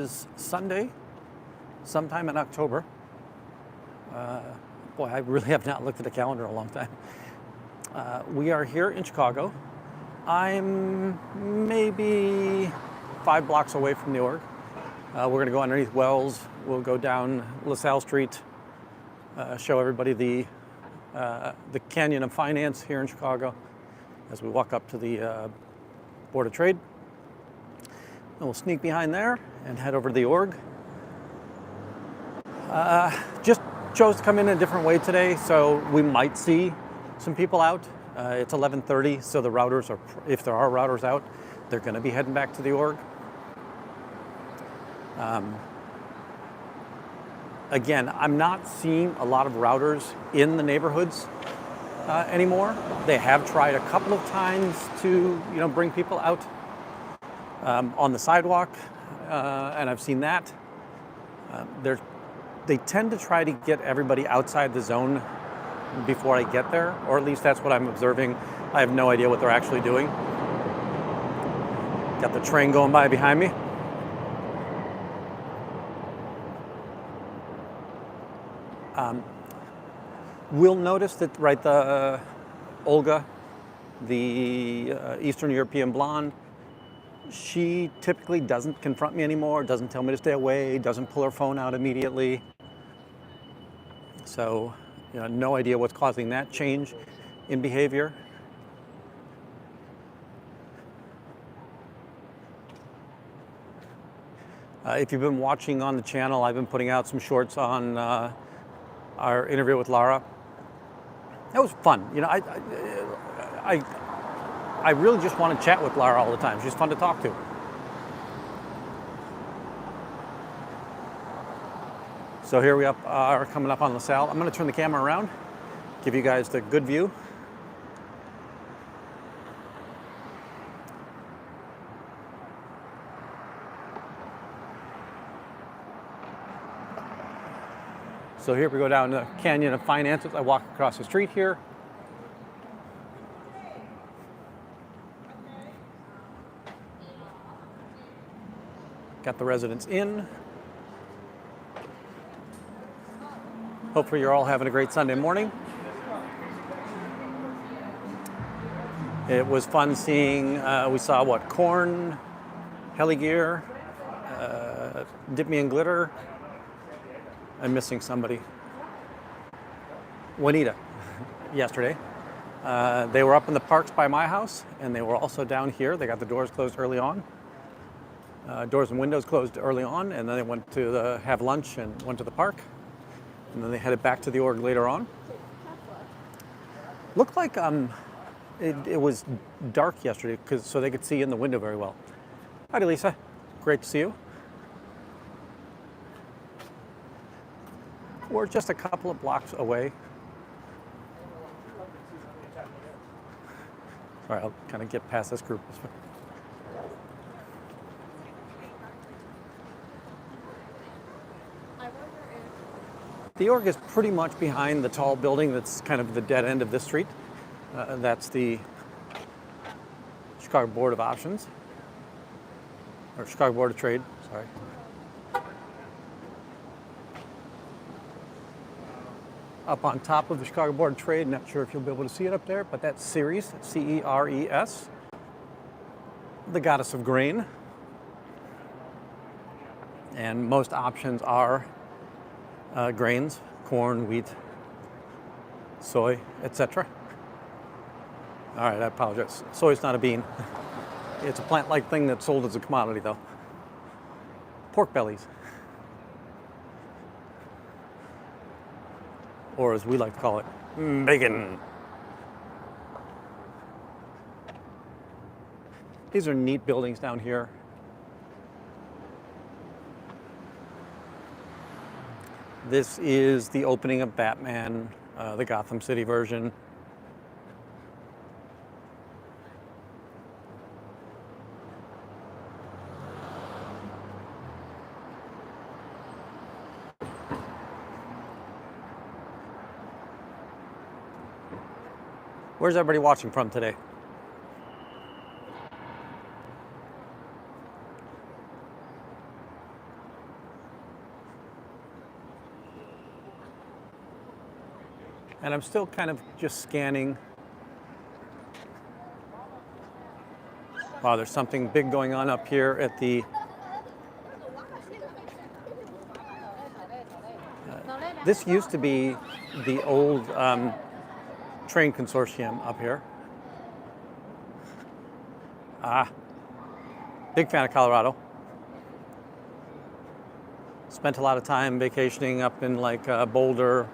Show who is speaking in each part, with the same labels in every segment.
Speaker 1: is Sunday, sometime in October. Boy, I really have not looked at the calendar in a long time. We are here in Chicago. I'm maybe 5 blocks away from the org. We're going to go underneath Wells. We'll go down LaSalle Street, show everybody the Canyon of Finance here in Chicago as we walk up to the Board of Trade. And we'll sneak behind there and head over to the org. Just chose to come in a different way today, so we might see some people out. It's 11:30, so the routers are, if there are routers out, they're going to be heading back to the org. Again, I'm not seeing a lot of routers in the neighborhoods anymore. They have tried a couple of times to, bring people out on the sidewalk, and I've seen that. They tend to try to get everybody outside the zone before I get there, or at least that's what I'm observing. I have no idea what they're actually doing. Got the train going by behind me. We'll notice that, right, the Olga, the Eastern European blonde, she typically doesn't confront me anymore, doesn't tell me to stay away, doesn't pull her phone out immediately. So, no idea what's causing that change in behavior. If you've been watching on the channel, I've been putting out some shorts on our interview with Lara. That was fun. I really just want to chat with Lara all the time. She's fun to talk to. So here we are coming up on LaSalle. I'm going to turn the camera around, give you guys the good view. So here we go down the Canyon of Finances. I walk across the street here. Got the residents in. Hopefully you're all having a great Sunday morning. It was fun seeing, we saw Corn, Heligear, Dip Me in Glitter. I'm missing somebody. Juanita, yesterday. They were up in the parks by my house, and they were also down here. They got the doors closed early on. Doors and windows closed early on, and then they went to have lunch and went to the park. And then they headed back to the org later on. Looked like it was dark yesterday, so they could see in the window very well. Hi, Lisa. Great to see you. We're just a couple of blocks away. Sorry, I'll kind of get past this group. The org is pretty much behind the tall building that's kind of the dead end of this street. That's the Chicago Board of Options, or Chicago Board of Trade, sorry. Up on top of the Chicago Board of Trade, not sure if you'll be able to see it up there, but that's Ceres, C-E-R-E-S, the goddess of grain. And most options are grains, corn, wheat, soy, etc. All right, I apologize. Soy's not a bean. It's a plant-like thing that's sold as a commodity, though. Pork bellies. Or as we like to call it, bacon. These are neat buildings down here. This is the opening of Batman, the Gotham City version. Where's everybody watching from today? And I'm still kind of just scanning. Wow, there's something big going on up here at the... this used to be the old train consortium up here. Big fan of Colorado. Spent a lot of time vacationing up in like Boulder,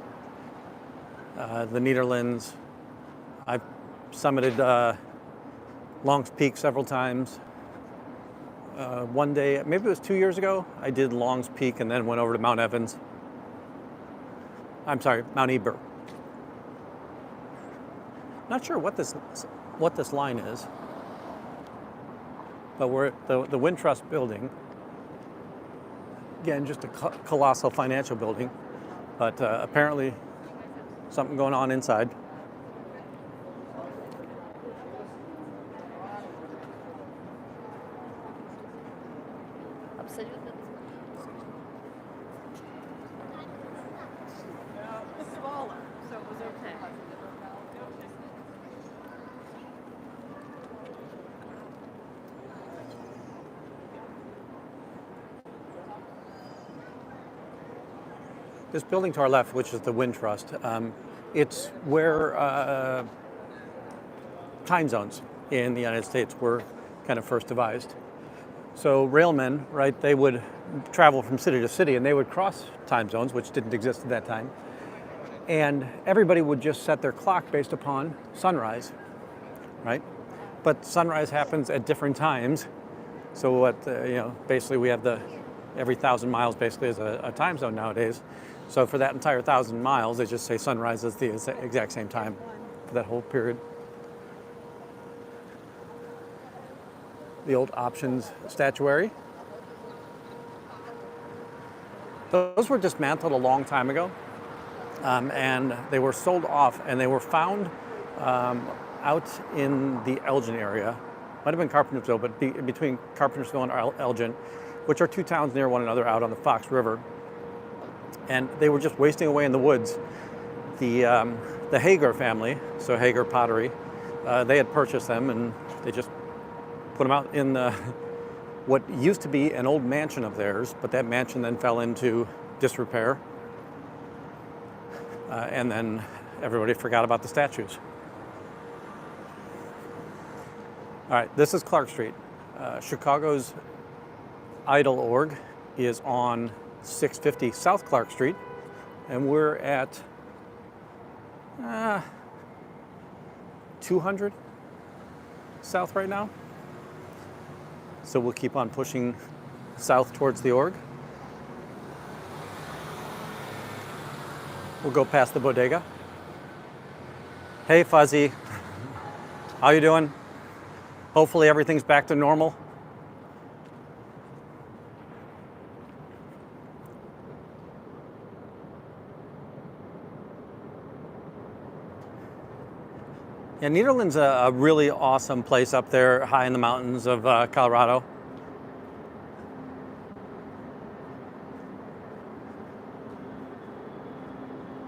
Speaker 1: the Netherlands. I've summited Long's Peak several times. One day, maybe it was 2 years ago, I did Long's Peak and then went over to Mount Evans. I'm sorry, Mount Eber. Not sure what this line is, but we're at the Wind Trust building. Again, just a colossal financial building, but apparently something going on inside. This building to our left, which is the Wind Trust, it's where time zones in the United States were kind of first devised. So railmen, right, they would travel from city to city and they would cross time zones, which didn't exist at that time. And everybody would just set their clock based upon sunrise, right? But sunrise happens at different times. So what, basically we have every 1,000 miles basically is a time zone nowadays. So for that entire 1,000 miles, they just say sunrise is the exact same time for that whole period. The old options statuary. Those were dismantled a long time ago, and they were sold off, and they were found out in the Elgin area. Might have been Carpentersville, but between Carpentersville and Elgin, which are two towns near one another out on the Fox River. And they were just wasting away in the woods. The Hager family, so Hager Pottery, they had purchased them and they just put them out in what used to be an old mansion of theirs, but that mansion then fell into disrepair. And then everybody forgot about the statues. All right, this is Clark Street. Chicago's Idol Org is on 650 South Clark Street, and we're at 200 South right now. So we'll keep on pushing south towards the org. We'll go past the bodega. Hey Fuzzy, how you doing? Hopefully everything's back to normal. Yeah, Nederland's a really awesome place up there, high in the mountains of Colorado.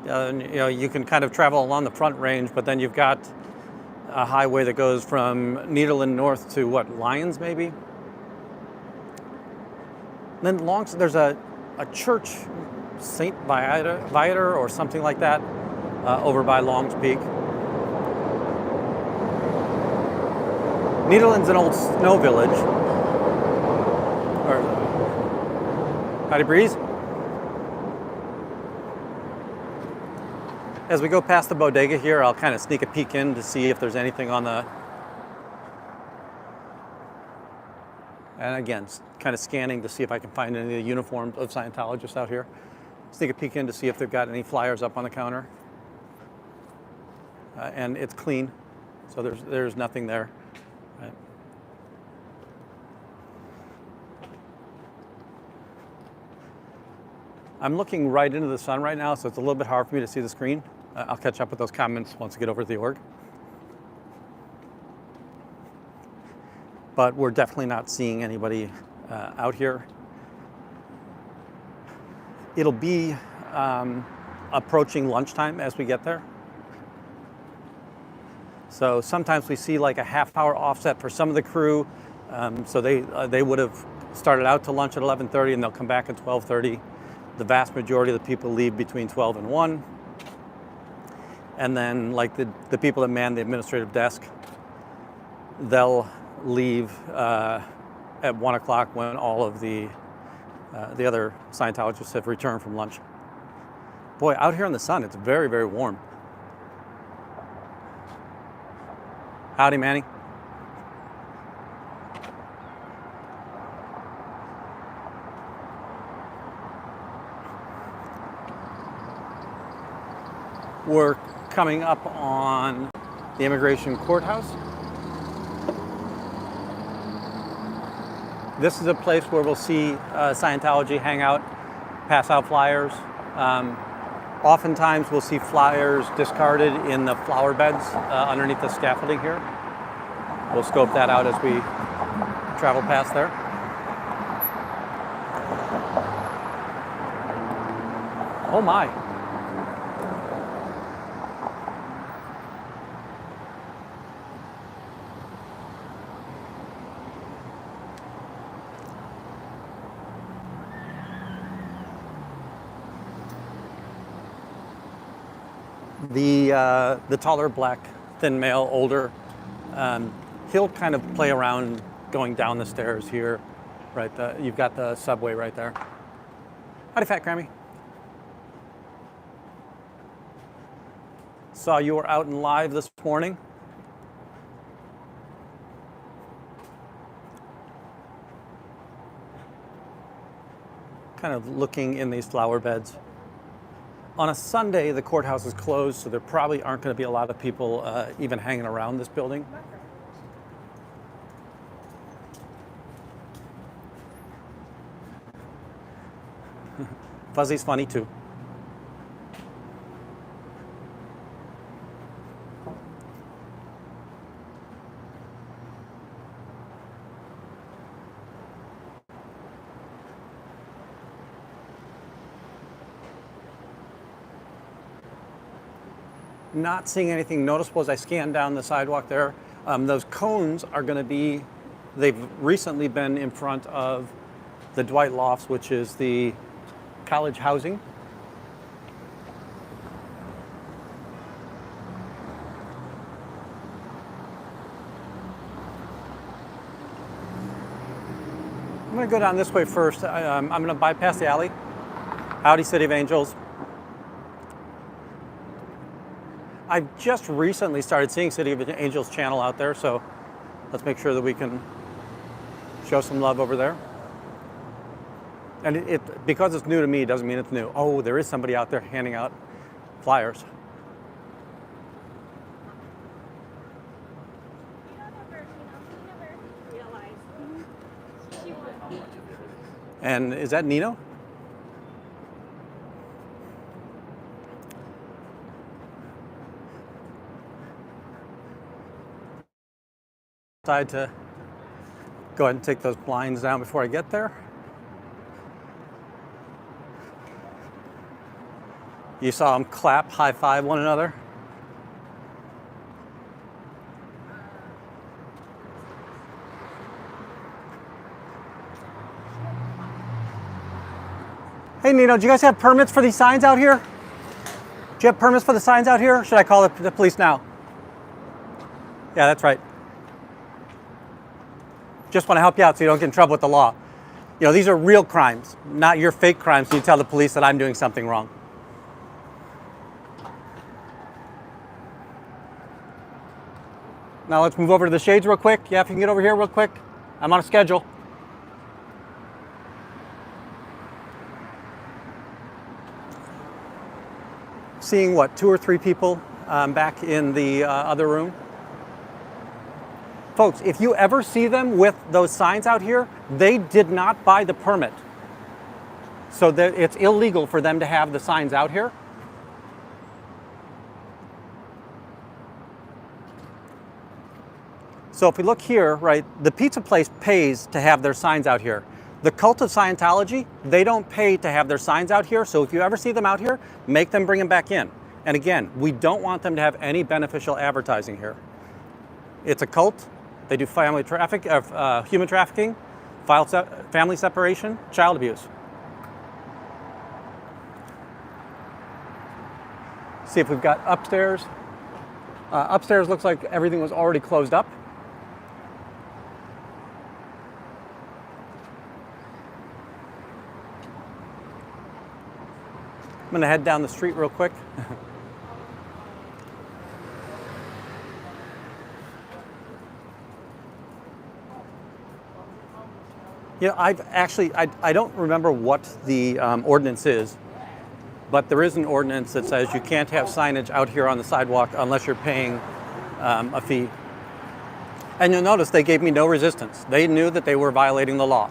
Speaker 1: You can kind of travel along the Front Range, but then you've got a highway that goes from Nederland north to what, Lyons maybe? And then there's a church, St. Viator or something like that, over by Long's Peak. Nederland's an old snow village. Howdy, Breeze. As we go past the bodega here, I'll kind of sneak a peek in to see if there's anything on the... And again, kind of scanning to see if I can find any of the uniforms of Scientologists out here. Sneak a peek in to see if they've got any flyers up on the counter. And it's clean, so there's nothing there. Right. I'm looking right into the sun right now, so it's a little bit hard for me to see the screen. I'll catch up with those comments once we get over to the org. But we're definitely not seeing anybody out here. It'll be approaching lunchtime as we get there. So sometimes we see like a half-hour offset for some of the crew. So they would have started out to lunch at 11:30 and they'll come back at 12:30. The vast majority of the people leave between 12 and 1. And then like the people that man the administrative desk, they'll leave at 1 o'clock when all of the other Scientologists have returned from lunch. Boy, out here in the sun, it's very, very warm. Howdy, Manny. We're coming up on the immigration courthouse. This is a place where we'll see Scientology hang out, pass out flyers. Oftentimes we'll see flyers discarded in the flower beds underneath the scaffolding here. We'll scope that out as we travel past there. Oh my. The taller, black, thin male, older, he'll kind of play around going down the stairs here. Right, you've got the subway right there. Howdy, Fat Grammy. Saw you were out and live this morning. Kind of looking in these flower beds. On a Sunday, the courthouse is closed, so there probably aren't going to be a lot of people even hanging around this building. Fuzzy's funny too. Not seeing anything noticeable as I scan down the sidewalk there. Those cones are going to be, they've recently been in front of the Dwight Lofts, which is the college housing. I'm going to go down this way first. I'm going to bypass the alley. Howdy, City of Angels. I've just recently started seeing City of Angels channel out there, so let's make sure that we can show some love over there. And because it's new to me doesn't mean it's new. Oh, there is somebody out there handing out flyers. And is that Nino? Decide to go ahead and take those blinds down before I get there. You saw them clap, high five one another. Hey Nino, do you guys have permits for these signs out here? Do you have permits for the signs out here? Or should I call the police now? Yeah, that's right. Just want to help you out so you don't get in trouble with the law. You know, these are real crimes, not your fake crimes. So you tell the police that I'm doing something wrong. Now let's move over to the shades real quick. Yeah, if you can get over here real quick. I'm on a schedule. Seeing what, 2 or 3 people back in the other room. Folks, if you ever see them with those signs out here, they did not buy the permit. So it's illegal for them to have the signs out here. So if we look here, right, the pizza place pays to have their signs out here. The cult of Scientology, they don't pay to have their signs out here. So if you ever see them out here, make them bring them back in. And again, we don't want them to have any beneficial advertising here. It's a cult. They do human trafficking, family separation, child abuse. See if we've got upstairs. Upstairs looks like everything was already closed up. I'm going to head down the street real quick. You know, I don't remember what the ordinance is, but there is an ordinance that says you can't have signage out here on the sidewalk unless you're paying a fee. And you'll notice they gave me no resistance. They knew that they were violating the law.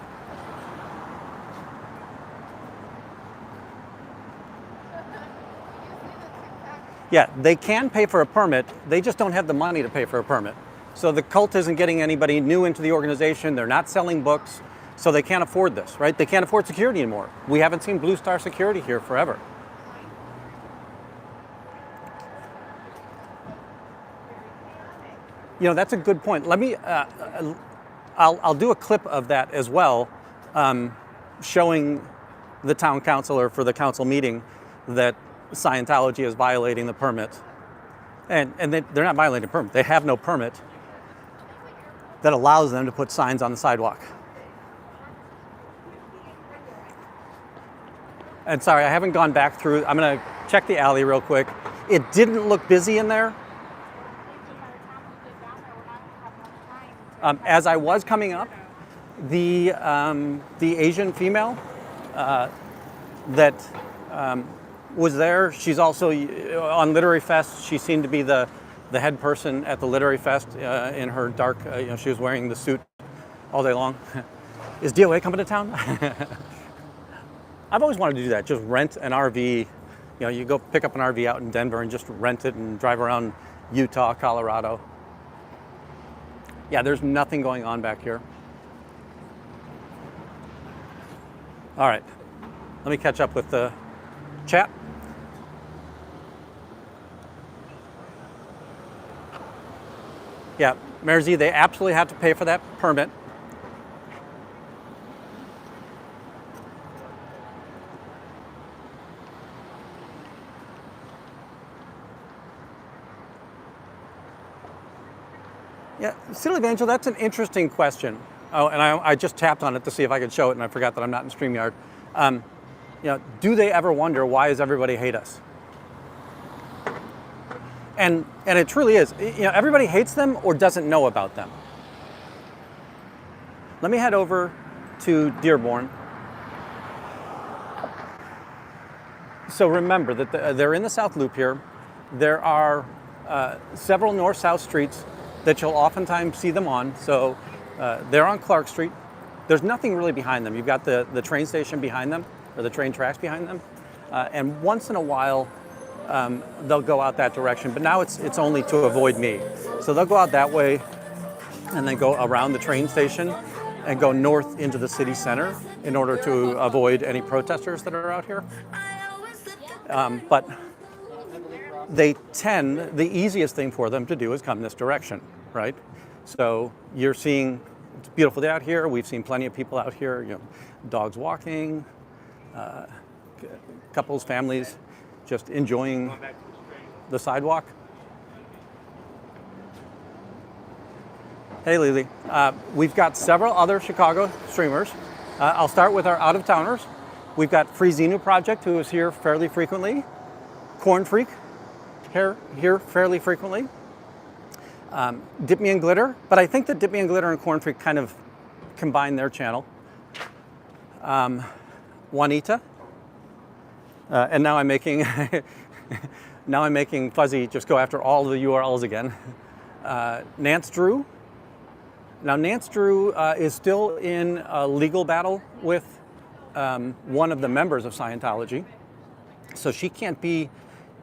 Speaker 1: Yeah, they can pay for a permit. They just don't have the money to pay for a permit. So the cult isn't getting anybody new into the organization. They're not selling books. So they can't afford this, right? They can't afford security anymore. We haven't seen Blue Star security here forever. You know, that's a good point. Let me, I'll do a clip of that as well, showing the town councilor for the council meeting that Scientology is violating the permit. And they're not violating the permit. They have no permit that allows them to put signs on the sidewalk. And sorry, I haven't gone back through. I'm going to check the alley real quick. It didn't look busy in there. As I was coming up, the Asian female that was there, she's also on Literary Fest. She seemed to be the head person at the Literary Fest in her dark, she was wearing the suit all day long. Is DOA coming to town? I've always wanted to do that, just rent an RV. You go pick up an RV out in Denver and just rent it and drive around Utah, Colorado. Yeah, there's nothing going on back here. All right, let me catch up with the chat. Yeah, Mayor Z, they absolutely have to pay for that permit. Yeah, Silly Angel, that's an interesting question. Oh, and I just tapped on it to see if I could show it, and I forgot that I'm not in StreamYard. Do they ever wonder, why does everybody hate us? And it truly is. Everybody hates them or doesn't know about them. Let me head over to Dearborn. So remember that they're in the South Loop here. There are several north-south streets that you'll oftentimes see them on. So they're on Clark Street. There's nothing really behind them. You've got the train station behind them, or the train tracks behind them. And once in a while, they'll go out that direction. But now it's only to avoid me. So they'll go out that way and then go around the train station and go north into the city center in order to avoid any protesters that are out here. But the easiest thing for them to do is come this direction, right? So you're seeing, it's a beautiful day out here. We've seen plenty of people out here, dogs walking, couples, families, just enjoying the sidewalk. Hey, Lily. We've got several other Chicago streamers. I'll start with our out-of-towners. We've got Free Xenu Project, who is here fairly frequently. Corn Freak, here fairly frequently. Dip Me in Glitter, but I think that Dip Me in Glitter and Corn Freak kind of combine their channel. Juanita, and now I'm making Fuzzy just go after all the URLs again. Nance Drew. Now Nance Drew is still in a legal battle with one of the members of Scientology, so she can't be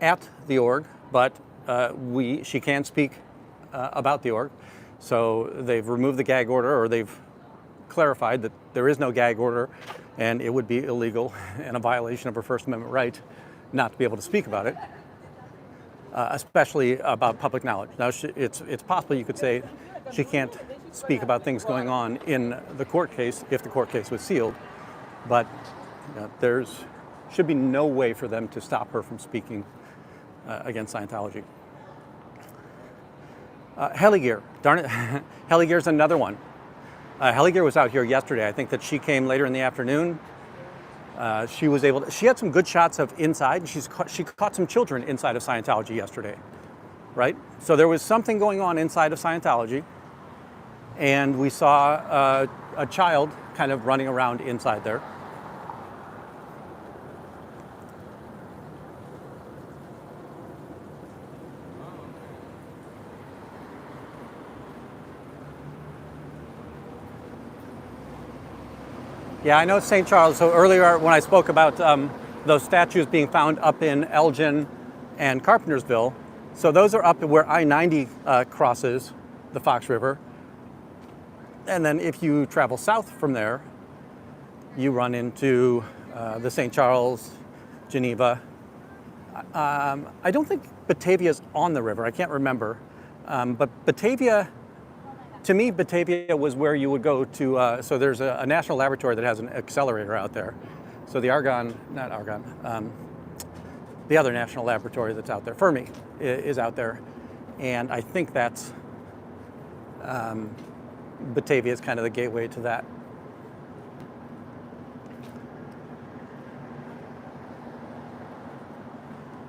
Speaker 1: at the org, but she can speak about the org. So they've removed the gag order, or they've clarified that there is no gag order, and it would be illegal and a violation of her First Amendment right not to be able to speak about it. especially about public knowledge. Now, it's possible you could say she can't speak about things going on in the court case if the court case was sealed, but there's should be no way for them to stop her from speaking against Scientology. Heligear, darn it, Heligear's another one. Heligear was out here yesterday. I think that she came later in the afternoon. She had some good shots of inside. She caught some children inside of Scientology yesterday, right? So there was something going on inside of Scientology, and we saw a child kind of running around inside there. Yeah, I know St. Charles. So earlier when I spoke about those statues being found up in Elgin and Carpentersville, so those are up where I-90 crosses the Fox River. And then if you travel south from there, you run into the St. Charles, Geneva. I don't think Batavia's on the river. I can't remember. But Batavia, to me, Batavia was where you would go to, so there's a national laboratory that has an accelerator out there. So the the other national laboratory that's out there, Fermi, is out there. And I think that's, Batavia is kind of the gateway to that.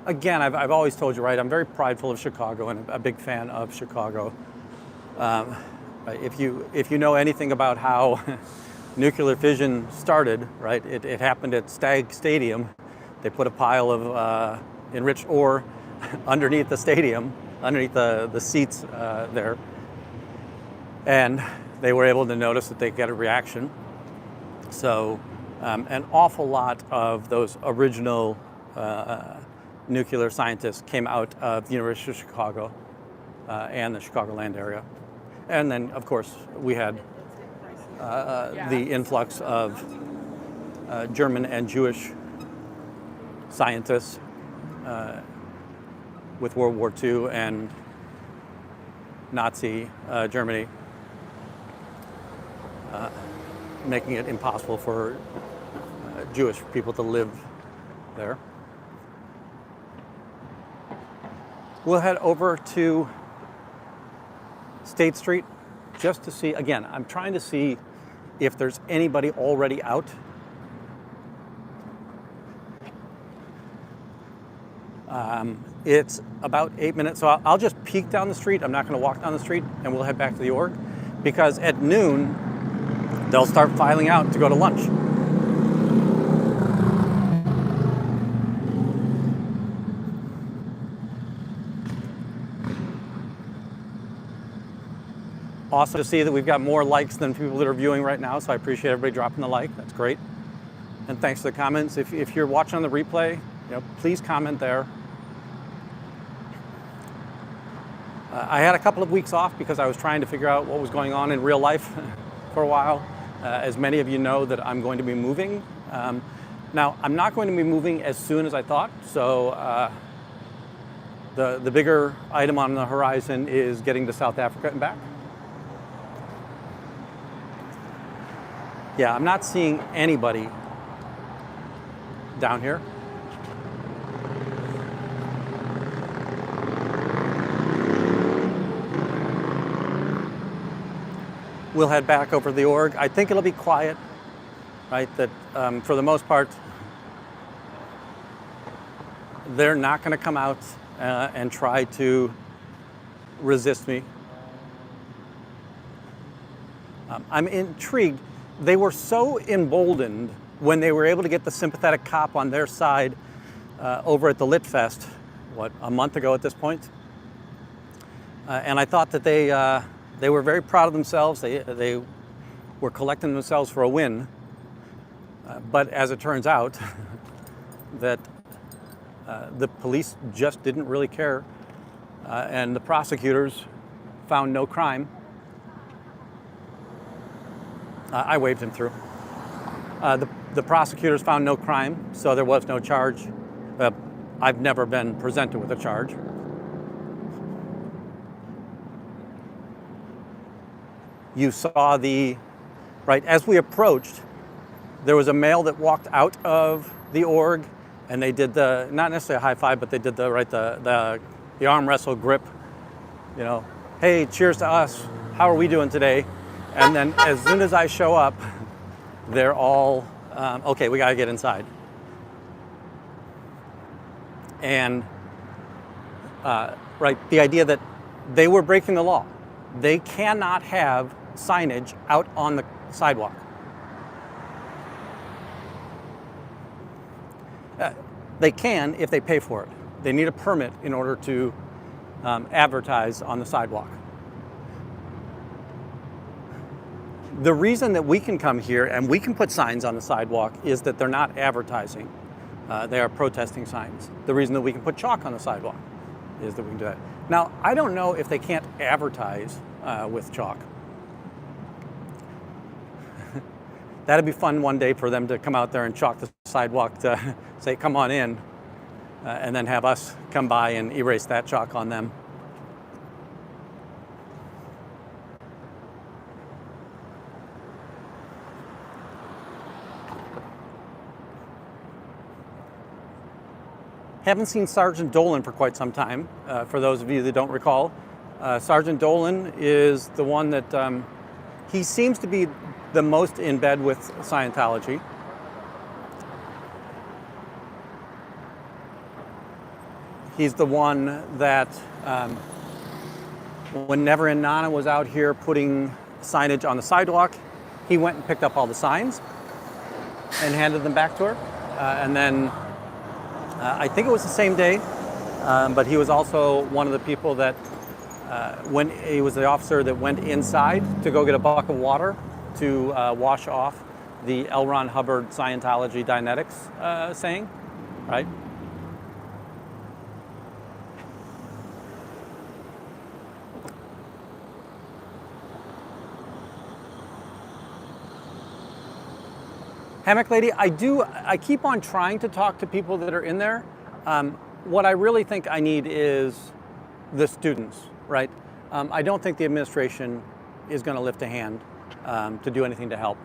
Speaker 1: Again, I've always told you, right, I'm very prideful of Chicago and a big fan of Chicago. If you know anything about how nuclear fission started, right, it happened at Stag Stadium. They put a pile of enriched ore underneath the stadium, underneath the seats there, and they were able to notice that they get a reaction. So an awful lot of those original nuclear scientists came out of the University of Chicago and the Chicagoland area. And then, of course, we had the influx of German and Jewish scientists with World War II and Nazi Germany, making it impossible for Jewish people to live there. We'll head over to State Street just to see, again, I'm trying to see if there's anybody already out. It's about 8 minutes, so I'll just peek down the street. I'm not going to walk down the street, and we'll head back to the org, because at noon, they'll start filing out to go to lunch. Awesome to see that we've got more likes than people that are viewing right now, so I appreciate everybody dropping the like. That's great. And thanks for the comments. If you're watching on the replay, please comment there. I had a couple of weeks off because I was trying to figure out what was going on in real life for a while. As many of you know, that I'm going to be moving. Now, I'm not going to be moving as soon as I thought, so the bigger item on the horizon is getting to South Africa and back. Yeah, I'm not seeing anybody down here. We'll head back over to the org. I think it'll be quiet, right? That for the most part, they're not going to come out and try to resist me. I'm intrigued. They were so emboldened when they were able to get the sympathetic cop on their side over at the Lit Fest, a month ago at this point. And I thought that they were very proud of themselves. They were collecting themselves for a win. But as it turns out, that the police just didn't really care. And the prosecutors found no crime. I waved him through. The prosecutors found no crime, so there was no charge. I've never been presented with a charge. you saw right, as we approached, there was a male that walked out of the org, and they did not necessarily a high five, but they did the arm wrestle grip, you know, hey, cheers to us, how are we doing today? And then as soon as I show up, they're all, okay, we gotta get inside. And right, the idea that they were breaking the law. They cannot have signage out on the sidewalk. They can if they pay for it. They need a permit in order to advertise on the sidewalk. The reason that we can come here and we can put signs on the sidewalk is that they're not advertising. They are protesting signs. The reason that we can put chalk on the sidewalk is that we can do that. Now, I don't know if they can't advertise with chalk. That'd be fun one day for them to come out there and chalk the sidewalk to say, come on in, and then have us come by and erase that chalk on them. Haven't seen Sergeant Dolan for quite some time. For those of you that don't recall, Sergeant Dolan is the one that, he seems to be the most in bed with Scientology. He's the one that, when Never and Nana was out here putting signage on the sidewalk, he went and picked up all the signs and handed them back to her. And then I think it was the same day, but he was also one of the people that, when he was the officer that went inside to go get a bucket of water to wash off the L. Ron Hubbard Scientology Dianetics saying, right? Hammock Lady, I keep on trying to talk to people that are in there. What I really think I need is the students, right? I don't think the administration is going to lift a hand to do anything to help.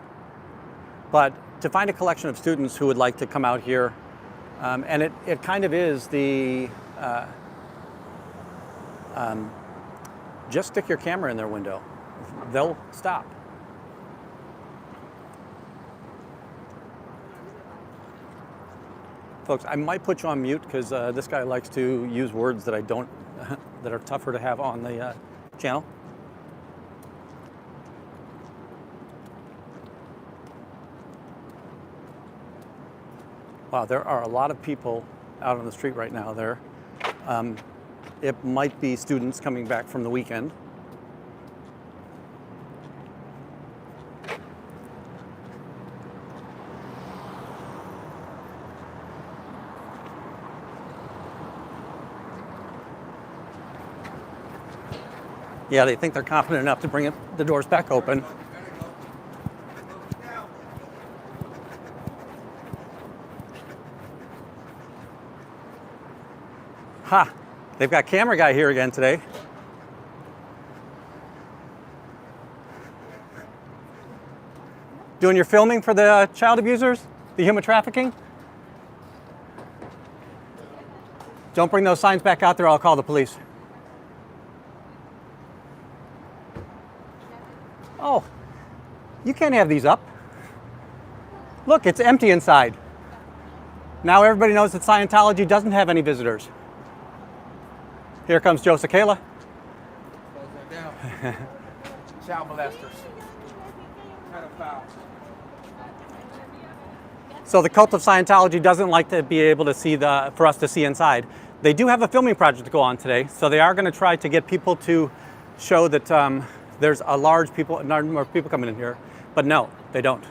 Speaker 1: But to find a collection of students who would like to come out here, and it kind of is the, just stick your camera in their window. They'll stop. Folks, I might put you on mute because this guy likes to use words that I don't, that are tougher to have on the channel. Wow, there are a lot of people out on the street right now there. It might be students coming back from the weekend. Yeah, they think they're confident enough to bring the doors back open. Ha! They've got camera guy here again today. Doing your filming for the child abusers? The human trafficking? Don't bring those signs back out there, I'll call the police. Oh, you can't have these up. Look, it's empty inside. Now everybody knows that Scientology doesn't have any visitors. Here comes Joe Sakala.
Speaker 2: Child molesters. Pedophiles.
Speaker 1: So the cult of Scientology doesn't like to be able to see for us to see inside. They do have a filming project to go on today, so they are going to try to get people to show that there's a large number of people coming in here, but no, they don't.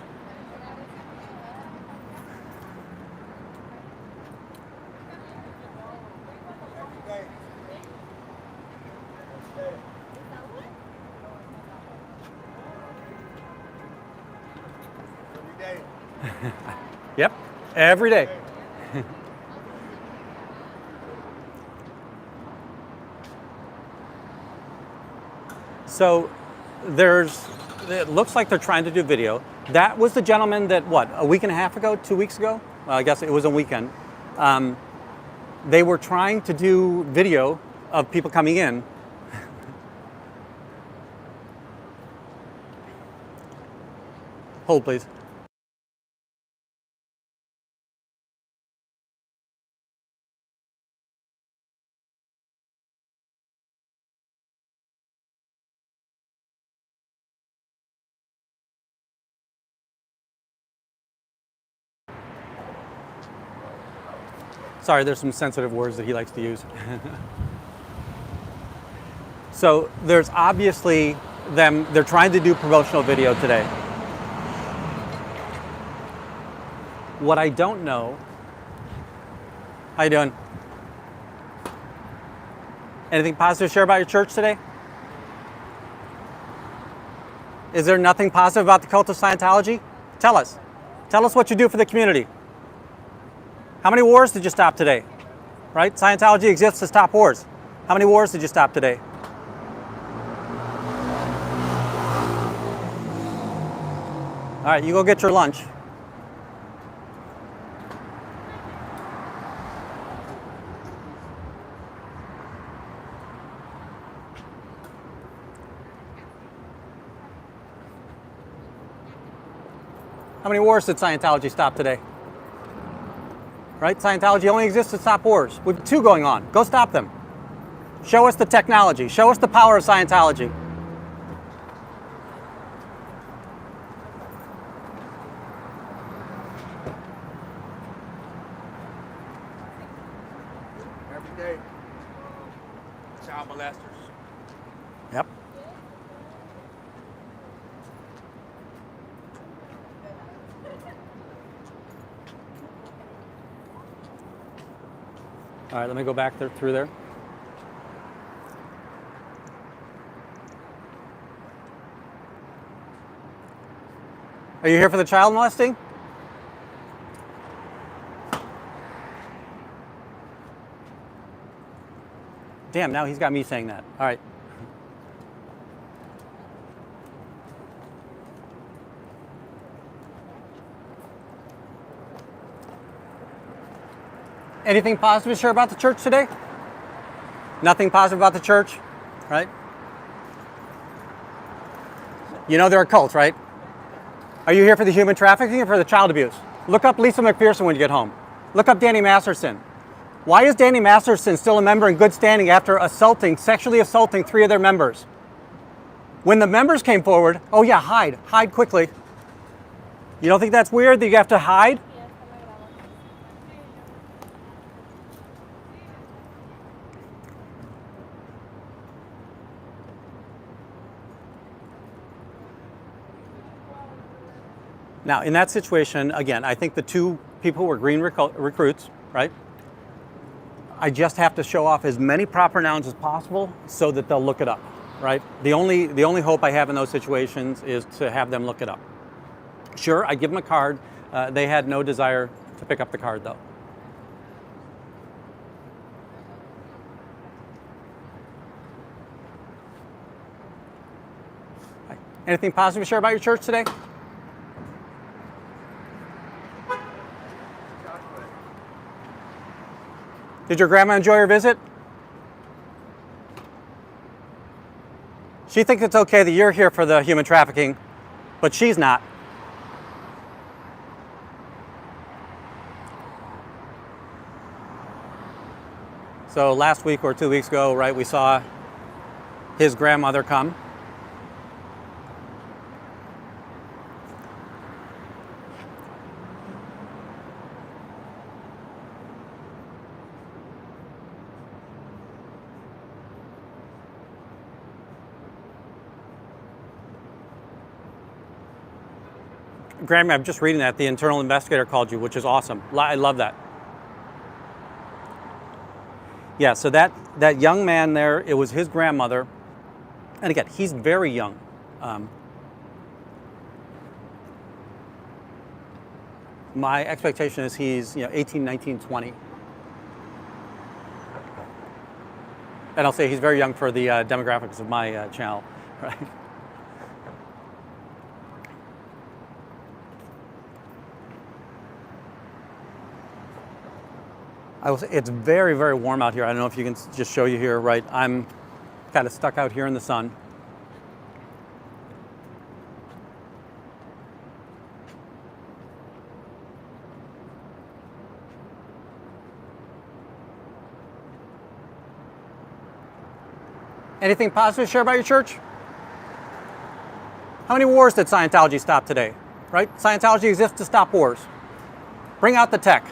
Speaker 1: Yep, every day. So there's it looks like they're trying to do video. That was the gentleman that, what, a week and a half ago, 2 weeks ago? Well, I guess it was a weekend. They were trying to do video of people coming in. Hold, please. Sorry, there's some sensitive words that he likes to use. So there's obviously they're trying to do promotional video today. What I don't know, how you doing? Anything positive to share about your church today? Is there nothing positive about the cult of Scientology? Tell us. Tell us what you do for the community. How many wars did you stop today? Right? Scientology exists to stop wars. How many wars did you stop today? All right, you go get your lunch. How many wars did Scientology stop today? Right? Scientology only exists to stop wars. With 2 going on. Go stop them. Show us the technology. Show us the power of Scientology.
Speaker 2: Every day. Child molesters.
Speaker 1: Yep. All right, let me go back there, through there. Are you here for the child molesting? Damn, now he's got me saying that. All right. Anything positive to share about the church today? Nothing positive about the church, right? You know they're a cult, right? Are you here for the human trafficking or for the child abuse? Look up Lisa McPherson when you get home. Look up Danny Masterson. Why is Danny Masterson still a member in good standing after sexually assaulting 3 of their members? When the members came forward, oh yeah, hide quickly. You don't think that's weird that you have to hide? Now, in that situation, again, I think the 2 people were green recruits, right? I just have to show off as many proper nouns as possible so that they'll look it up, right? The only hope I have in those situations is to have them look it up. Sure, I give them a card. They had no desire to pick up the card, though. Anything positive to share about your church today? Did your grandma enjoy her visit? She thinks it's okay that you're here for the human trafficking, but she's not. So last week or 2 weeks ago, right, we saw his grandmother come. Grandma, I'm just reading that. The internal investigator called you, which is awesome. I love that. Yeah, so that young man there, it was his grandmother. And again, he's very young. My expectation is he's 18, 19, 20. And I'll say he's very young for the demographics of my channel, right? It's very, very warm out here. I don't know if you can just show you here, right? I'm kind of stuck out here in the sun. Anything positive to share about your church? How many wars did Scientology stop today? Right? Scientology exists to stop wars. Bring out the tech.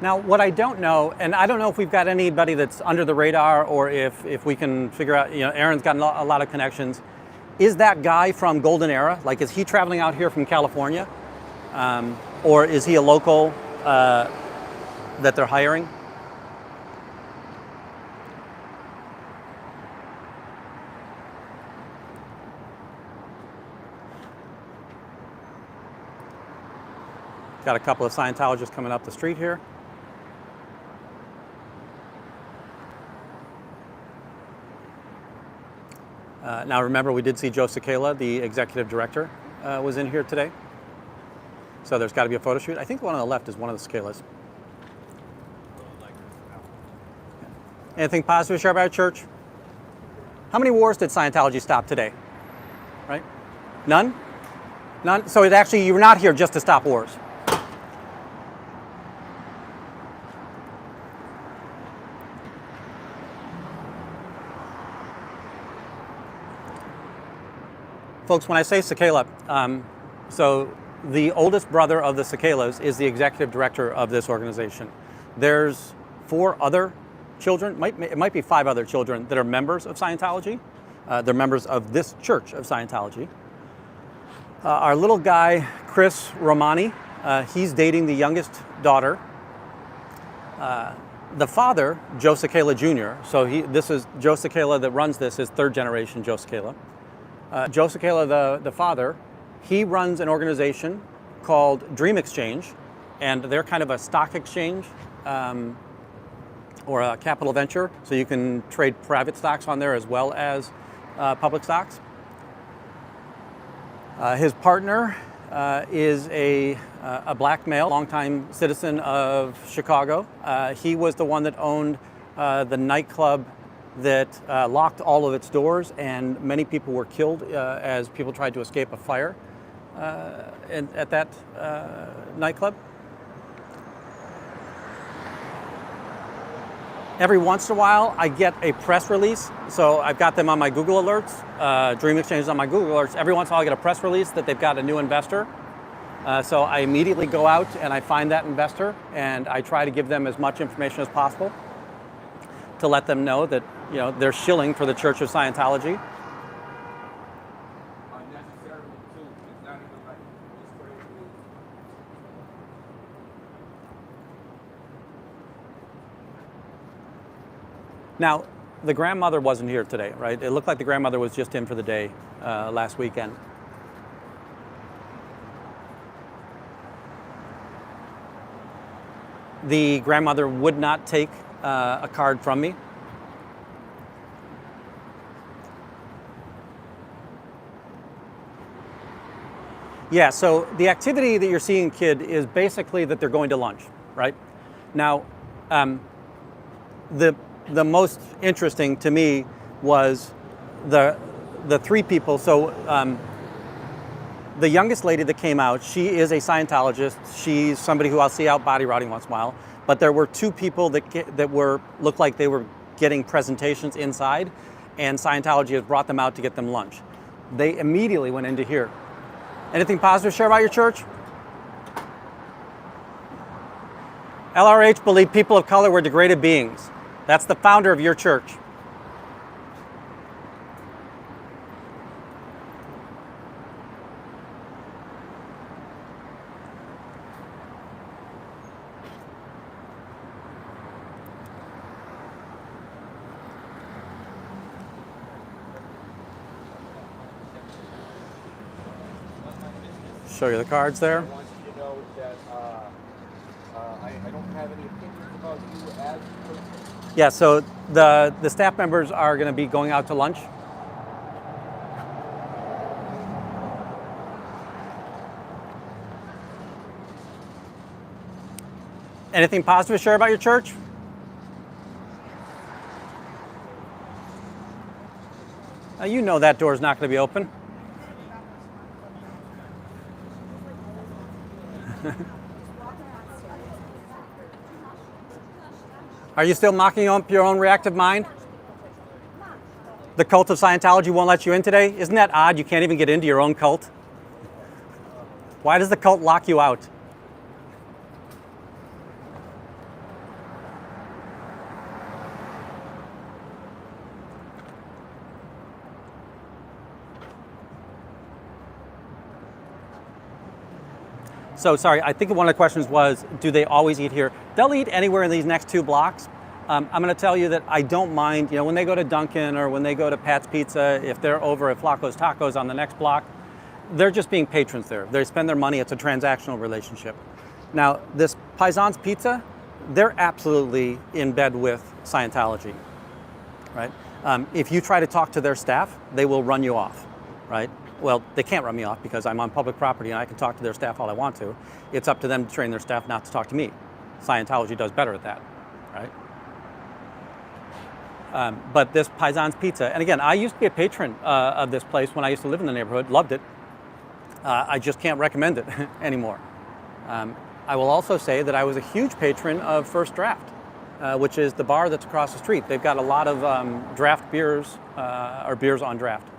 Speaker 1: Now, what I don't know, and I don't know if we've got anybody that's under the radar or if we can figure out, Aaron's got a lot of connections. Is that guy from Golden Era? Like, is he traveling out here from California? Or is he a local that they're hiring? Got a couple of Scientologists coming up the street here. Now remember, we did see Joe Cicala, the executive director, was in here today. So there's got to be a photo shoot. I think the one on the left is one of the Cicalas. Anything positive to share about our church? How many wars did Scientology stop today? Right? None? None? So you were not here just to stop wars. Folks, when I say Cicala, so the oldest brother of the Cicalas is the executive director of this organization. There's 4 other children, it might be 5 other children that are members of Scientology. They're members of this church of Scientology. Our little guy, Chris Romani, he's dating the youngest daughter. The father, Joe Cicala Jr., so this is Joe Cicala that runs this, is 3rd generation Joe Cicala. Joe Cicala, the father, he runs an organization called Dream Exchange, and they're kind of a stock exchange or a capital venture, so you can trade private stocks on there as well as public stocks. His partner is a black male, longtime citizen of Chicago. He was the one that owned the nightclub that locked all of its doors, and many people were killed as people tried to escape a fire at that nightclub. Every once in a while, I get a press release. So I've got them on my Google Alerts, Dream Exchange is on my Google Alerts. Every once in a while, I get a press release that they've got a new investor. So I immediately go out and I find that investor, and I try to give them as much information as possible to let them know that they're shilling for the Church of Scientology. Now, the grandmother wasn't here today, right? It looked like the grandmother was just in for the day last weekend. The grandmother would not take a card from me. Yeah, so the activity that you're seeing, kid, is basically that they're going to lunch, right? Now, the most interesting to me was the 3 people. So the youngest lady that came out, she is a Scientologist. She's somebody who I'll see out body rotting once in a while. But there were 2 people that looked like they were getting presentations inside, and Scientology has brought them out to get them lunch. They immediately went into here. Anything positive to share about your church? LRH believed people of color were degraded beings. That's the founder of your church. show you the cards there.
Speaker 2: I want you to know that I don't have any opinions about you as a person.
Speaker 1: Yeah, so the staff members are going to be going out to lunch. Anything positive to share about your church? You know that door's not going to be open. Are you still mocking up your own reactive mind? The cult of Scientology won't let you in today? Isn't that odd? You can't even get into your own cult. Why does the cult lock you out? So sorry, I think one of the questions was, do they always eat here? They'll eat anywhere in these next 2 blocks. I'm going to tell you that I don't mind, when they go to Dunkin' or when they go to Pat's Pizza, if they're over at Flaco's Tacos on the next block, they're just being patrons there. They spend their money, it's a transactional relationship. Now, this Paisan's Pizza, they're absolutely in bed with Scientology, right? If you try to talk to their staff, they will run you off, right? Well, they can't run me off because I'm on public property and I can talk to their staff all I want to. It's up to them to train their staff not to talk to me. Scientology does better at that, right? But this Paisan's Pizza, and again, I used to be a patron of this place when I used to live in the neighborhood, loved it. I just can't recommend it anymore. I will also say that I was a huge patron of First Draft, which is the bar that's across the street. They've got a lot of draft beers, or beers on draft.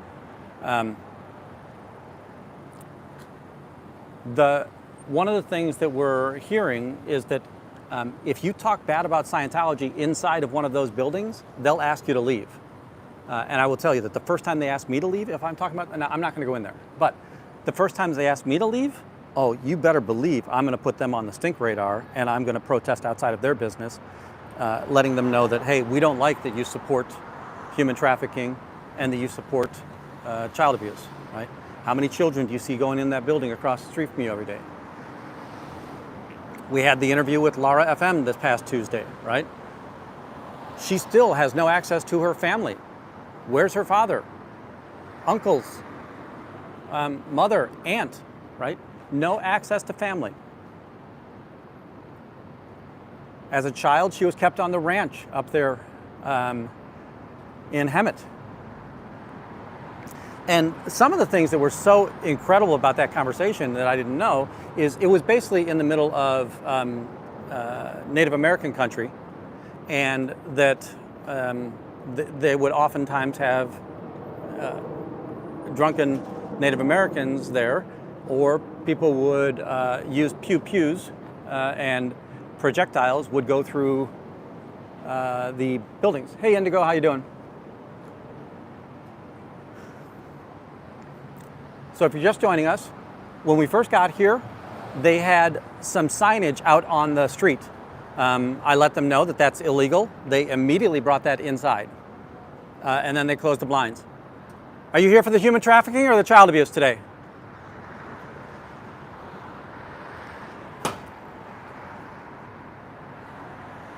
Speaker 1: One of the things that we're hearing is that if you talk bad about Scientology inside of one of those buildings, they'll ask you to leave. And I will tell you that the first time they asked me to leave, if I'm talking about, and I'm not going to go in there, but the first time they asked me to leave, oh, you better believe I'm going to put them on the stink radar and I'm going to protest outside of their business, letting them know that, hey, we don't like that you support human trafficking and that you support child abuse, right? How many children do you see going in that building across the street from you every day? We had the interview with Laura FM this past Tuesday, right? She still has no access to her family. Where's her father? Uncles, mother, aunt, right? No access to family. As a child, she was kept on the ranch up there in Hemet. And some of the things that were so incredible about that conversation that I didn't know is it was basically in the middle of Native American country, and that they would oftentimes have drunken Native Americans there, or people would use pews and projectiles would go through the buildings. Hey, Indigo, how you doing? So if you're just joining us, when we first got here, they had some signage out on the street. I let them know that that's illegal. They immediately brought that inside. And then they closed the blinds. Are you here for the human trafficking or the child abuse today?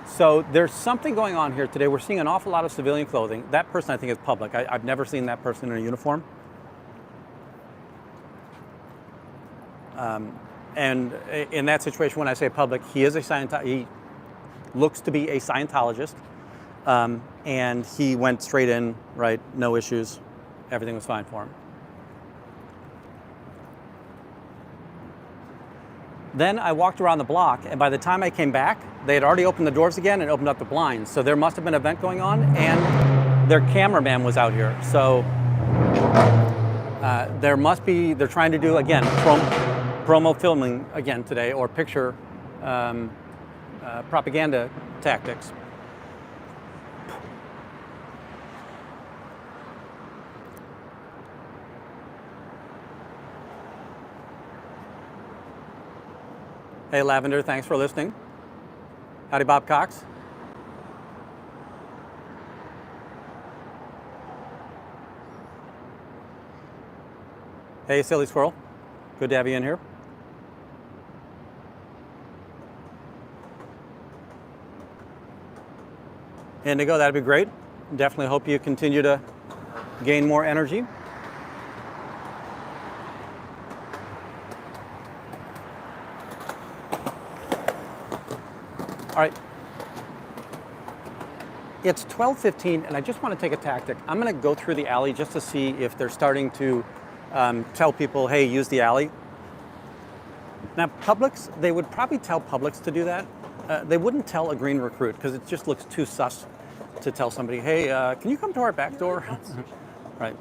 Speaker 1: So there's something going on here today. We're seeing an awful lot of civilian clothing. That person I think is public. I've never seen that person in a uniform. And in that situation, when I say public, he is he looks to be a Scientologist, and he went straight in, right? No issues, everything was fine for him. Then I walked around the block, and by the time I came back, they had already opened the doors again and opened up the blinds. So there must have been an event going on, and their cameraman was out here. So they're trying to do, again, promo filming again today, or picture propaganda tactics. Hey, Lavender, thanks for listening. Howdy, Bob Cox. Hey, Silly Squirrel. Good to have you in here. Indigo, that'd be great. Definitely hope you continue to gain more energy. All right. It's 12:15, and I just want to take a tactic. I'm going to go through the alley just to see if they're starting to tell people, hey, use the alley. Now, Publix, they would probably tell Publix to do that. They wouldn't tell a green recruit because it just looks too sus to tell somebody, hey, can you come to our back door? Right.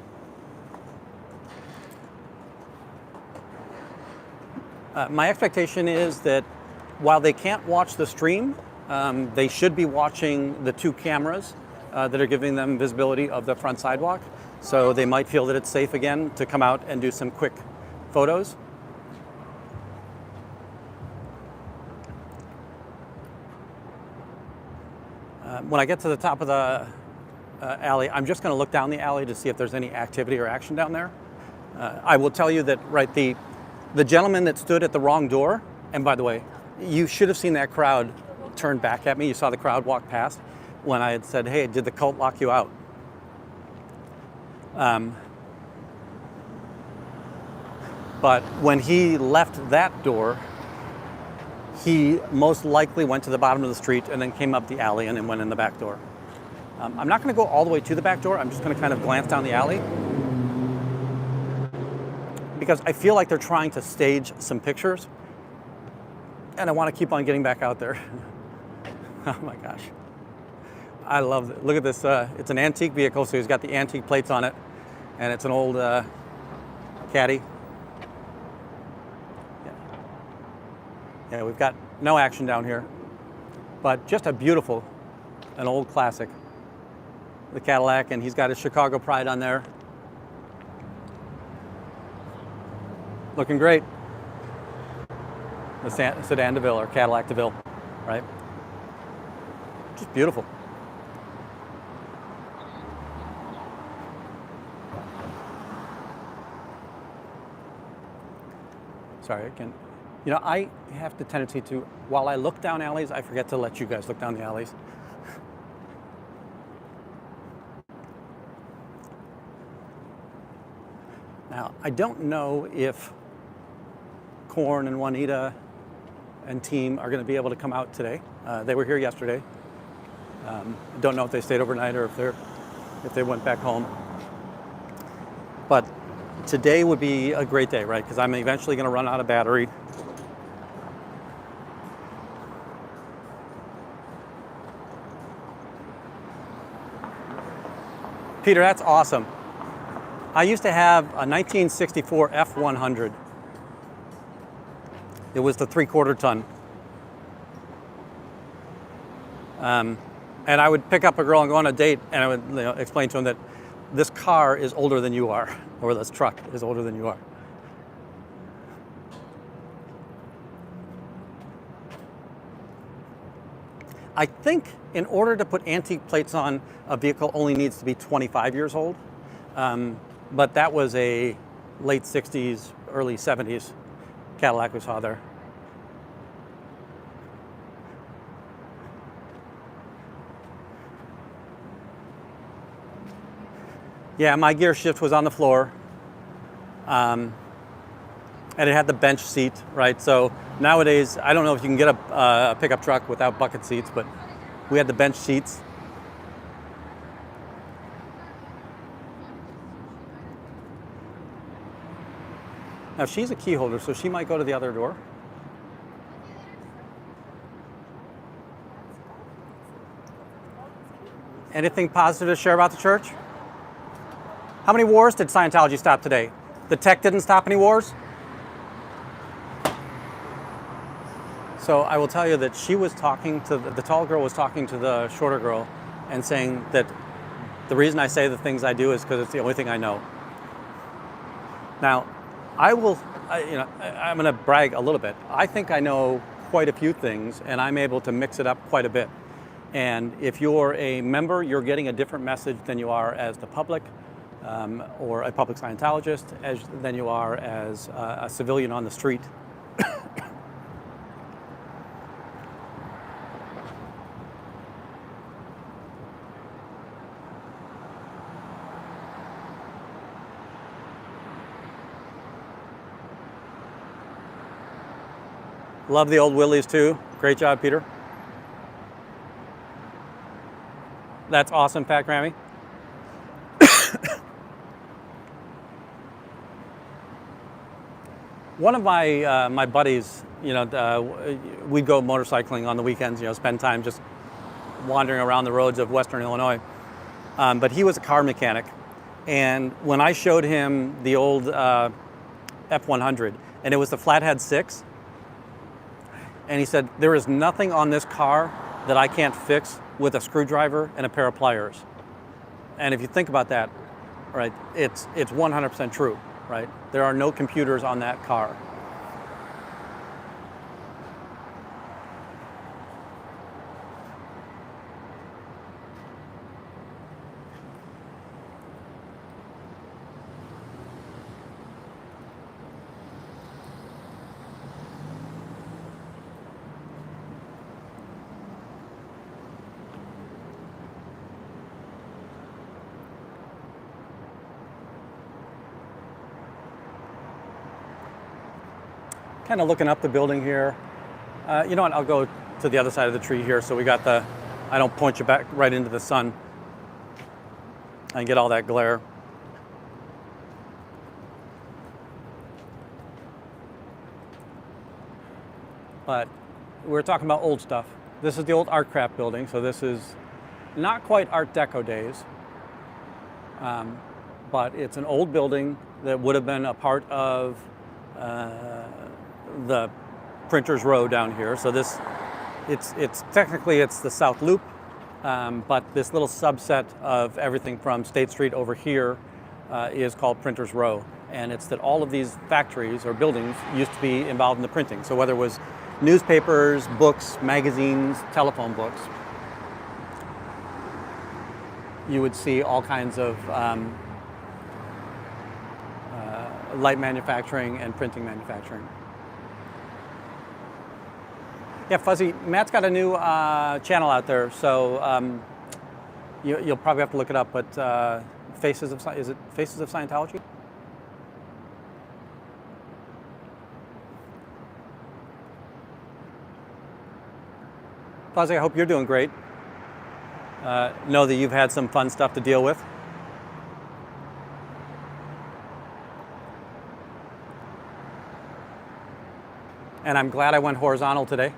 Speaker 1: My expectation is that while they can't watch the stream, they should be watching the 2 cameras that are giving them visibility of the front sidewalk. So they might feel that it's safe again to come out and do some quick photos. When I get to the top of the alley, I'm just going to look down the alley to see if there's any activity or action down there. I will tell you that, right, the gentleman that stood at the wrong door, and by the way, you should have seen that crowd turn back at me. You saw the crowd walk past when I had said, hey, did the cult lock you out? But when he left that door, he most likely went to the bottom of the street and then came up the alley and then went in the back door. I'm not going to go all the way to the back door. I'm just going to kind of glance down the alley because I feel like they're trying to stage some pictures and I want to keep on getting back out there. Oh my gosh. I love it. Look at this. It's an antique vehicle, so he's got the antique plates on it, and it's an old caddy. Yeah, we've got no action down here, but just a beautiful, an old classic. The Cadillac, and he's got his Chicago Pride on there. Looking great. The Sedan DeVille, or Cadillac DeVille, right? Just beautiful. Sorry, I have the tendency to, while I look down alleys, I forget to let you guys look down the alleys. Now, I don't know if Korn and Juanita and team are going to be able to come out today. They were here yesterday. Don't know if they stayed overnight or if they went back home. But today would be a great day, right? Because I'm eventually going to run out of battery. Peter, that's awesome. I used to have a 1964 F100. It was the 3/4 ton. And I would pick up a girl and go on a date, and I would explain to him that this car is older than you are, or this truck is older than you are. I think in order to put antique plates on a vehicle only needs to be 25 years old. But that was a late 60s, early 70s Cadillac we saw there. Yeah, my gear shift was on the floor. And it had the bench seat, right? So nowadays, I don't know if you can get a pickup truck without bucket seats, but we had the bench seats. Now she's a key holder, so she might go to the other door. Anything positive to share about the church? How many wars did Scientology stop today? The tech didn't stop any wars? So I will tell you that she was talking to, the tall girl was talking to the shorter girl and saying that the reason I say the things I do is because it's the only thing I know. Now, I'm going to brag a little bit. I think I know quite a few things, and I'm able to mix it up quite a bit. And if you're a member, you're getting a different message than you are as the public, or a public Scientologist, than you are as a civilian on the street. Love the old Willies too. Great job, Peter. That's awesome, Pat Grammy. One of my buddies, we'd go motorcycling on the weekends, spend time just wandering around the roads of Western Illinois. But he was a car mechanic. And when I showed him the old F100, and it was the Flathead 6, and he said, there is nothing on this car that I can't fix with a screwdriver and a pair of pliers. And if you think about that, right, it's 100% true, right? There are no computers on that car. Kind of looking up the building here. You know what, I'll go to the other side of the tree here so we got I don't point you back right into the sun and get all that glare. But we're talking about old stuff. This is the old Art Craft building, so this is not quite Art Deco days, but it's an old building that would have been a part of the Printers Row down here. So it's technically the South Loop, but this little subset of everything from State Street over here is called Printers Row. And it's that all of these factories or buildings used to be involved in the printing. So whether it was newspapers, books, magazines, telephone books, you would see all kinds of light manufacturing and printing manufacturing. Yeah, Fuzzy, Matt's got a new channel out there, so you'll probably have to look it up, but is it Faces of Scientology? Fuzzy, I hope you're doing great. Know that you've had some fun stuff to deal with. And I'm glad I went horizontal today.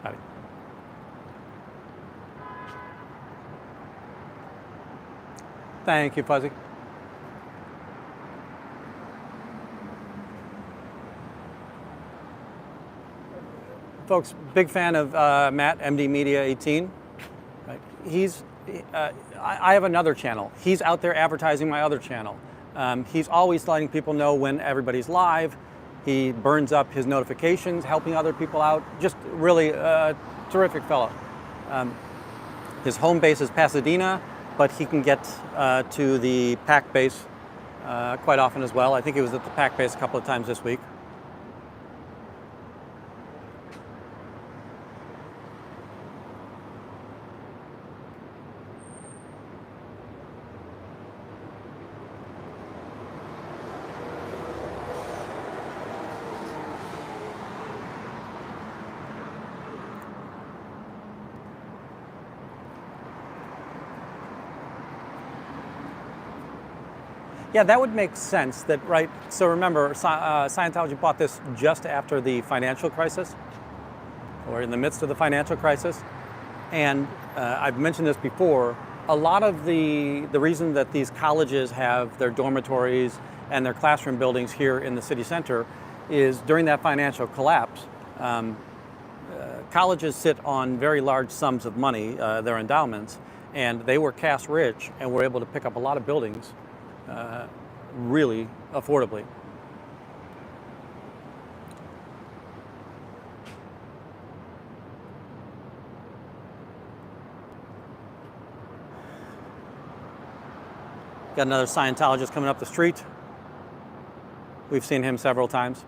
Speaker 1: Howdy. Thank you, Fuzzy. Folks, big fan of Matt, MD Media 18. Right? I have another channel. He's out there advertising my other channel. He's always letting people know when everybody's live. He burns up his notifications, helping other people out. Just really a terrific fellow. His home base is Pasadena, but he can get to the PAC base quite often as well. I think he was at the PAC base a couple of times this week. Yeah, that would make sense. Right? So remember, Scientology bought this just after the financial crisis, or in the midst of the financial crisis. And I've mentioned this before, a lot of the reason that these colleges have their dormitories and their classroom buildings here in the city center is during that financial collapse, colleges sit on very large sums of money, their endowments, and they were cash rich and were able to pick up a lot of buildings really affordably. Got another Scientologist coming up the street. We've seen him several times.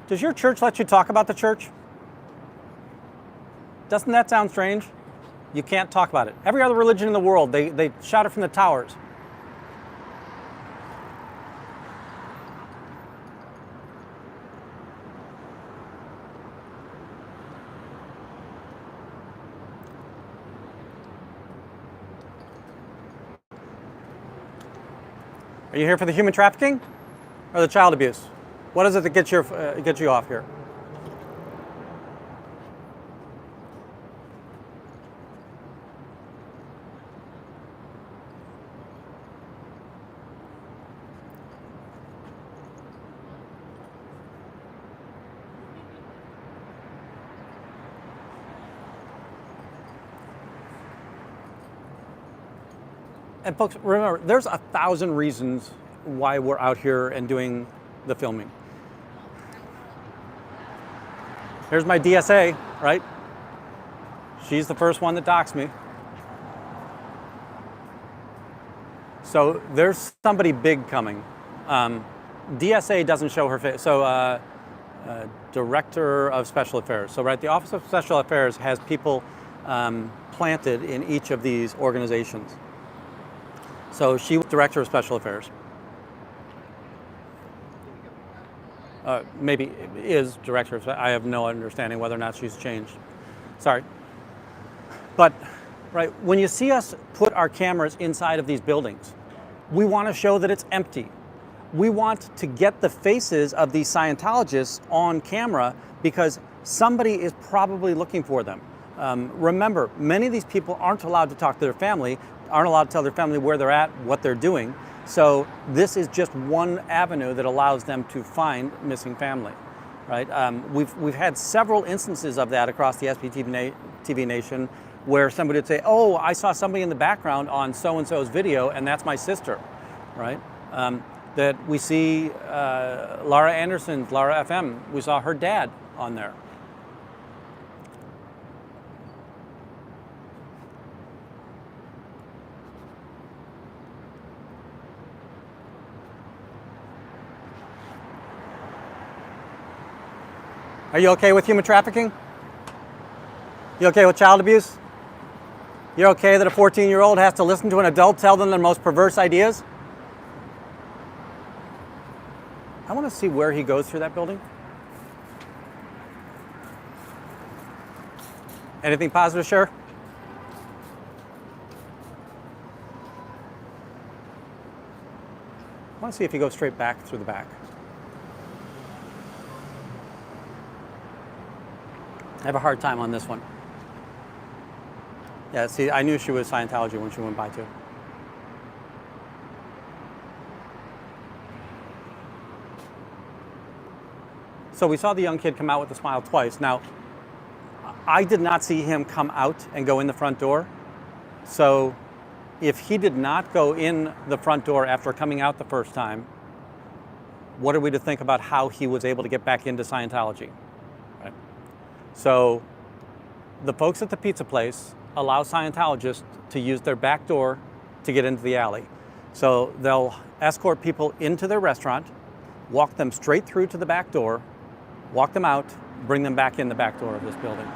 Speaker 1: Does your church let you talk about the church? Doesn't that sound strange? You can't talk about it. Every other religion in the world, they shout it from the towers. Are you here for the human trafficking or the child abuse? What is it that gets you off here? And folks, remember, there's 1,000 reasons why we're out here and doing the filming. Here's my DSA, right? She's the first one that doxed me. So there's somebody big coming. DSA doesn't show her face. So Director of Special Affairs. So right, the Office of Special Affairs has people planted in each of these organizations. So she was Director of Special Affairs. Maybe is Director of, I have no understanding whether or not she's changed. Sorry. But, right, when you see us put our cameras inside of these buildings, we want to show that it's empty. We want to get the faces of these Scientologists on camera because somebody is probably looking for them. Remember, many of these people aren't allowed to talk to their family, aren't allowed to tell their family where they're at, what they're doing. So this is just one avenue that allows them to find missing family, right? We've had several instances of that across the SPTV Nation where somebody would say, oh, I saw somebody in the background on so-and-so's video and that's my sister, right? That we see Laura Anderson's, Laura FM, we saw her dad on there. Are you okay with human trafficking? You okay with child abuse? You're okay that a 14-year-old has to listen to an adult tell them their most perverse ideas? I want to see where he goes through that building. Anything positive, share? I want to see if he goes straight back through the back. I have a hard time on this one. Yeah, see, I knew she was Scientology when she went by too. So we saw the young kid come out with a smile twice. Now, I did not see him come out and go in the front door. So if he did not go in the front door after coming out the first time, what are we to think about how he was able to get back into Scientology? Right? So the folks at the pizza place allow Scientologists to use their back door to get into the alley. So they'll escort people into their restaurant, walk them straight through to the back door, walk them out, bring them back in the back door of this building.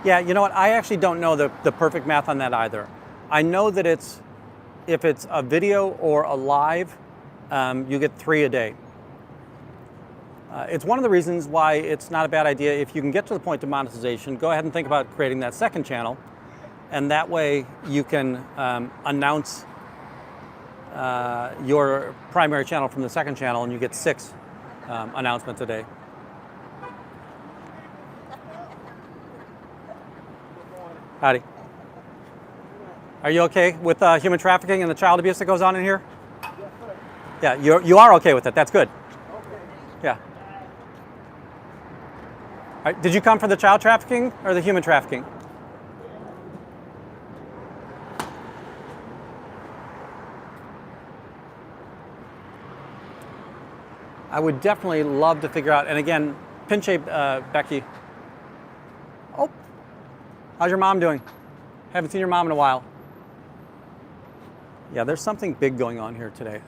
Speaker 1: Yeah, you know what? I actually don't know the perfect math on that either. I know that if it's a video or a live, you get 3 a day. It's one of the reasons why it's not a bad idea if you can get to the point of monetization, go ahead and think about creating that second channel, and that way you can announce your primary channel from the second channel and you get 6 announcements a day. Howdy. Are you okay with human trafficking and the child abuse that goes on in here? Yeah, you are okay with it. That's good. Yeah. All right, did you come for the child trafficking or the human trafficking? I would definitely love to figure out, and again, pin shape, Becky. Oh, how's your mom doing? Haven't seen your mom in a while. Yeah, there's something big going on here today.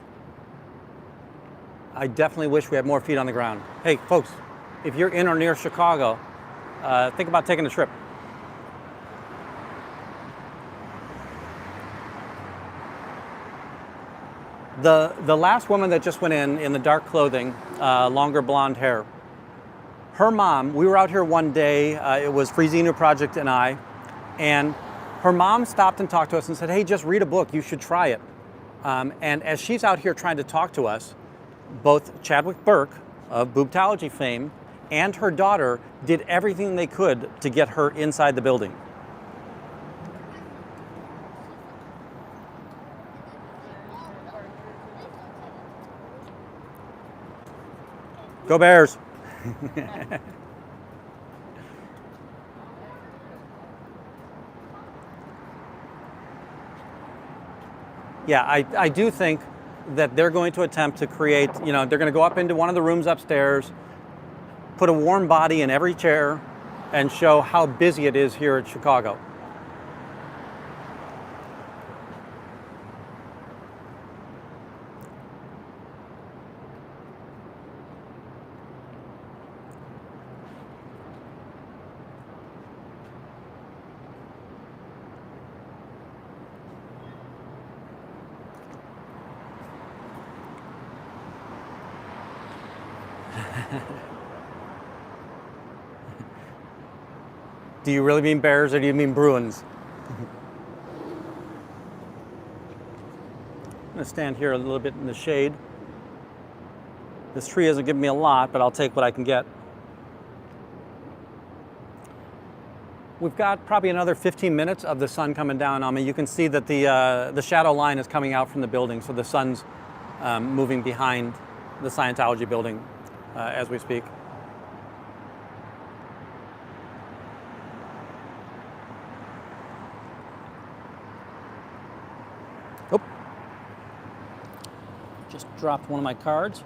Speaker 1: I definitely wish we had more feet on the ground. Hey, folks, if you're in or near Chicago, think about taking a trip. The last woman that just went in the dark clothing, longer blonde hair, her mom, we were out here one day, it was Freezino Project and I, and her mom stopped and talked to us and said, hey, just read a book, you should try it. And as she's out here trying to talk to us, both Chadwick Burke of Boobtology fame and her daughter did everything they could to get her inside the building. Go Bears! Yeah, I do think that they're going to attempt to create, they're going to go up into one of the rooms upstairs, put a warm body in every chair, and show how busy it is here in Chicago. Do you really mean Bears or do you mean Bruins? I'm going to stand here a little bit in the shade. This tree hasn't given me a lot, but I'll take what I can get. We've got probably another 15 minutes of the sun coming down on me. You can see that the shadow line is coming out from the building, so the sun's moving behind the Scientology building as we speak. Oh, just dropped one of my cards.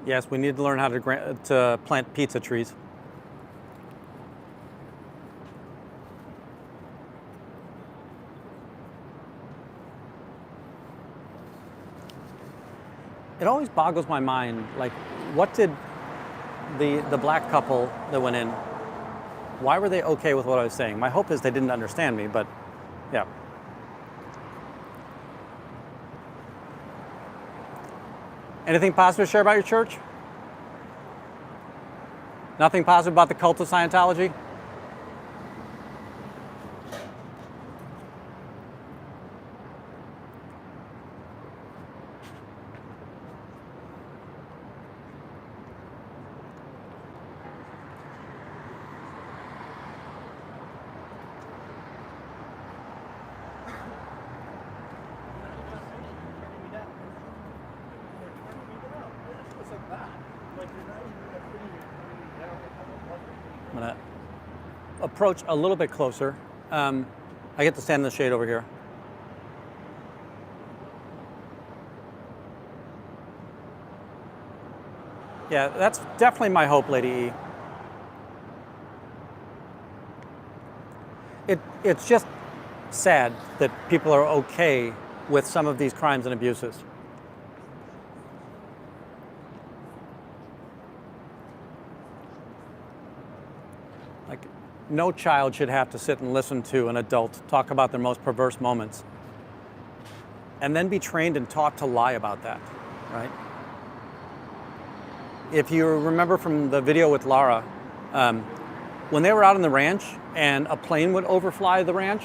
Speaker 1: Yes, we need to learn how to plant pizza trees. It always boggles my mind, like, what did the black couple that went in, why were they okay with what I was saying? My hope is they didn't understand me, but yeah. Anything positive to share about your church? Nothing positive about the cult of Scientology? I'm gonna approach a little bit closer. I get to stand in the shade over here. Yeah, that's definitely my hope, Lady E. It's just sad that people are okay with some of these crimes and abuses. Like, no child should have to sit and listen to an adult talk about their most perverse moments and then be trained and taught to lie about that, right? If you remember from the video with Lara, when they were out on the ranch and a plane would overfly the ranch,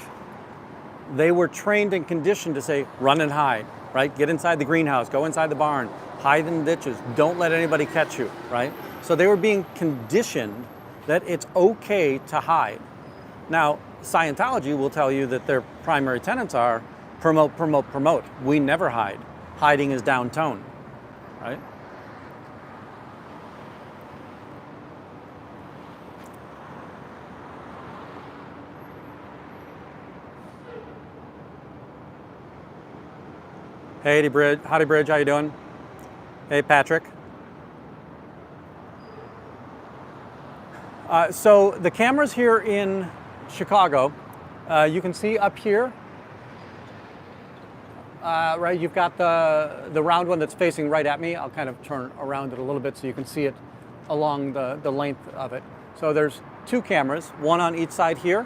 Speaker 1: they were trained and conditioned to say, run and hide, right? Get inside the greenhouse, go inside the barn, hide in the ditches, don't let anybody catch you, right? So they were being conditioned that it's okay to hide. Now, Scientology will tell you that their primary tenets are promote, promote, promote. We never hide. Hiding is down tone, right? Hey, Bridge. Howdy, Bridge. How you doing? Hey, Patrick. So the cameras here in Chicago, you can see up here, right? You've got the round one that's facing right at me. I'll kind of turn around it a little bit so you can see it along the length of it. So there's two cameras, one on each side here,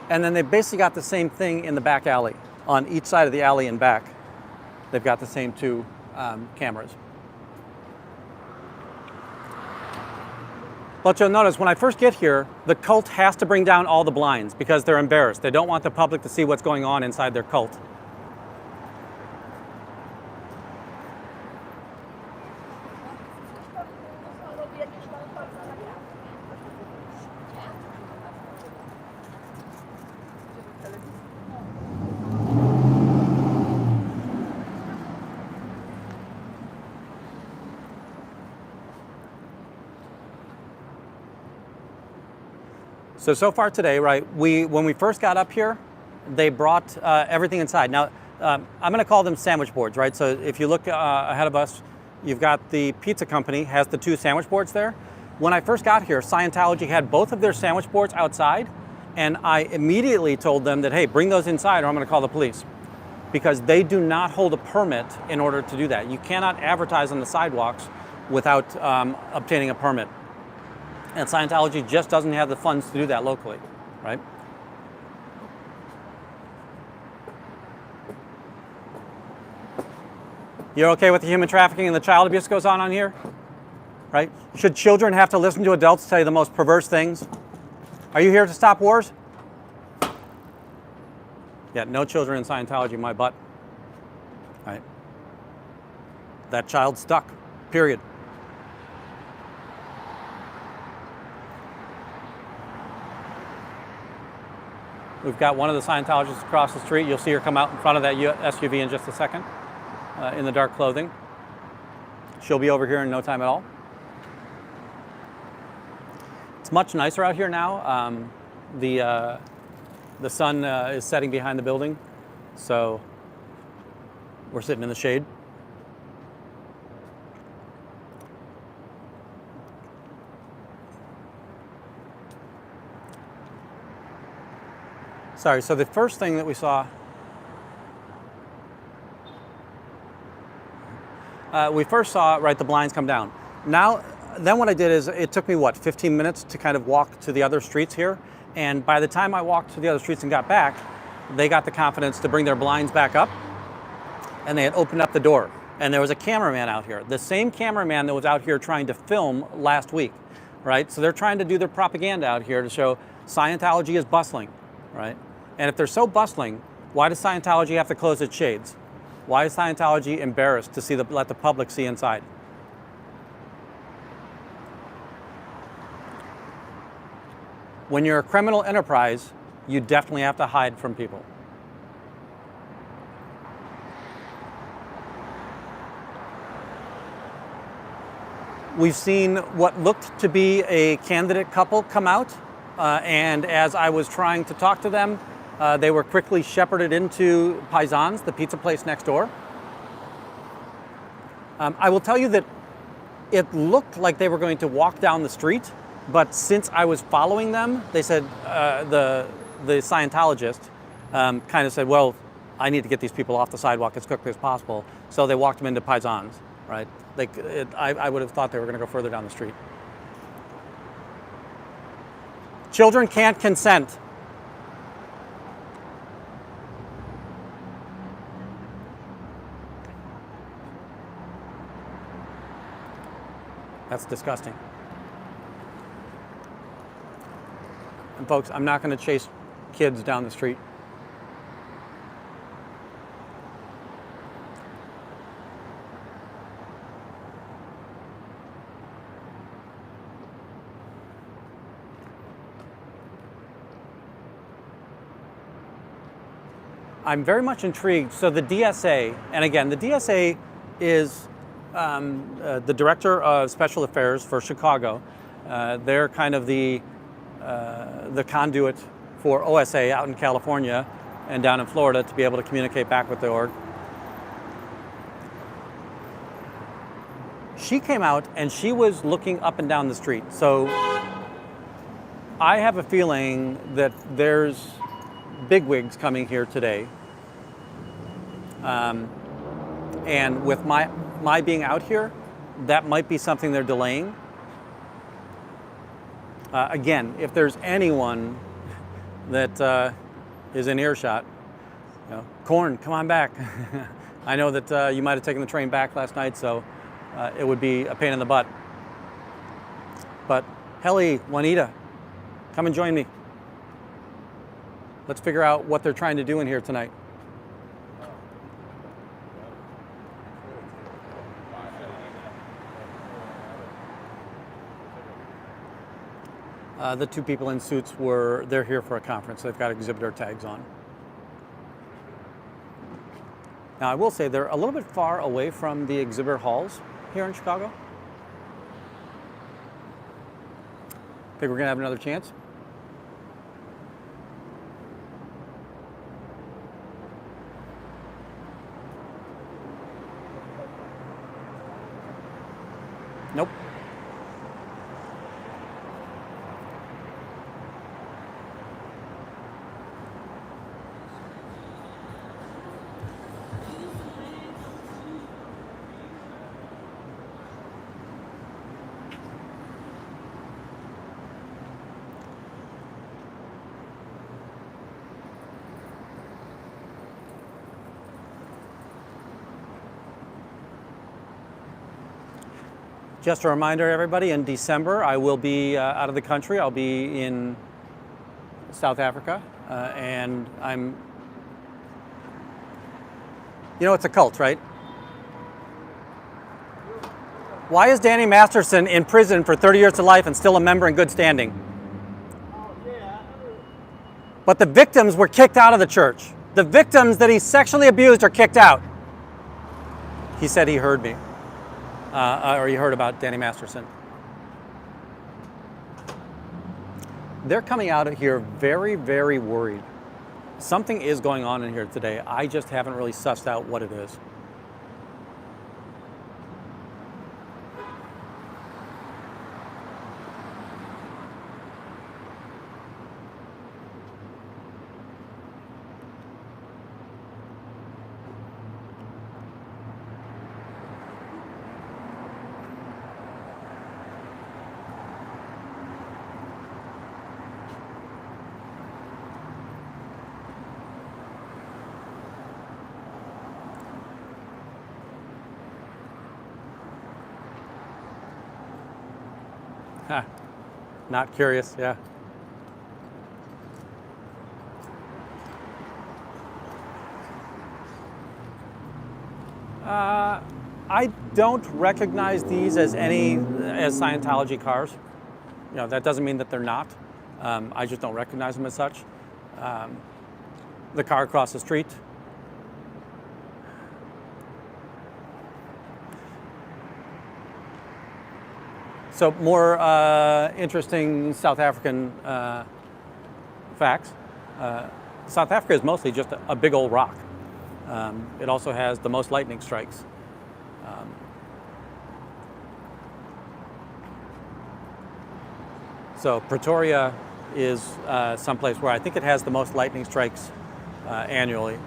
Speaker 1: and then they've basically got the same thing in the back alley. On each side of the alley and back, they've got the same two cameras. But you'll notice when I first get here, the cult has to bring down all the blinds because they're embarrassed. They don't want the public to see what's going on inside their cult. So far today, right, when we first got up here, they brought everything inside. Now, I'm going to call them sandwich boards, right? So if you look ahead of us, you've got the pizza company has the two sandwich boards there. When I first got here, Scientology had both of their sandwich boards outside, and I immediately told them that, hey, bring those inside or I'm going to call the police. Because they do not hold a permit in order to do that. You cannot advertise on the sidewalks without obtaining a permit. And Scientology just doesn't have the funds to do that locally, right? You're okay with the human trafficking and the child abuse goes on here? Right? Should children have to listen to adults tell you the most perverse things? Are you here to stop wars? Yeah, no children in Scientology, my butt. Right? That child's stuck, period. We've got one of the Scientologists across the street. You'll see her come out in front of that SUV in just a second, in the dark clothing. She'll be over here in no time at all. It's much nicer out here now. The sun is setting behind the building, so we're sitting in the shade. Sorry, so the first thing that we saw, right, the blinds come down. Then what I did is, it took me, 15 minutes to kind of walk to the other streets here. And by the time I walked to the other streets and got back, they got the confidence to bring their blinds back up, and they had opened up the door. And there was a cameraman out here, the same cameraman that was out here trying to film last week, right? So they're trying to do their propaganda out here to show Scientology is bustling, right? And if they're so bustling, why does Scientology have to close its shades? Why is Scientology embarrassed to let the public see inside? When you're a criminal enterprise, you definitely have to hide from people. We've seen what looked to be a candidate couple come out, and as I was trying to talk to them, they were quickly shepherded into Paisans, the pizza place next door. I will tell you that it looked like they were going to walk down the street, but since I was following them, they said, the Scientologist kind of said, well, I need to get these people off the sidewalk as quickly as possible. So they walked them into Paisans, right? I would have thought they were going to go further down the street. Children can't consent. That's disgusting. And folks, I'm not going to chase kids down the street. I'm very much intrigued. So the DSA, and again, the DSA is the Director of Special Affairs for Chicago. They're kind of the conduit for OSA out in California and down in Florida to be able to communicate back with the org. She came out and she was looking up and down the street. So I have a feeling that there's bigwigs coming here today. And with my being out here, that might be something they're delaying. Again, if there's anyone that is in earshot, Corn, come on back. I know that you might have taken the train back last night, so it would be a pain in the butt. But Helly, Juanita, come and join me. Let's figure out what they're trying to do in here tonight. The two people in suits they're here for a conference. They've got exhibitor tags on. Now I will say they're a little bit far away from the exhibitor halls here in Chicago. Think we're gonna have another chance? Nope. Just a reminder, everybody, in December, I will be out of the country. I'll be in South Africa, and it's a cult, right? Why is Danny Masterson in prison for 30 years to life and still a member in good standing? But the victims were kicked out of the church. The victims that he sexually abused are kicked out. He said he heard me. Or you heard about Danny Masterson. They're coming out of here very, very worried. Something is going on in here today. I just haven't really sussed out what it is. Not curious, yeah. I don't recognize these as Scientology cars. That doesn't mean that they're not. I just don't recognize them as such. The car across the street. So more interesting South African facts. South Africa is mostly just a big old rock. It also has the most lightning strikes. So Pretoria is someplace where I think it has the most lightning strikes annually.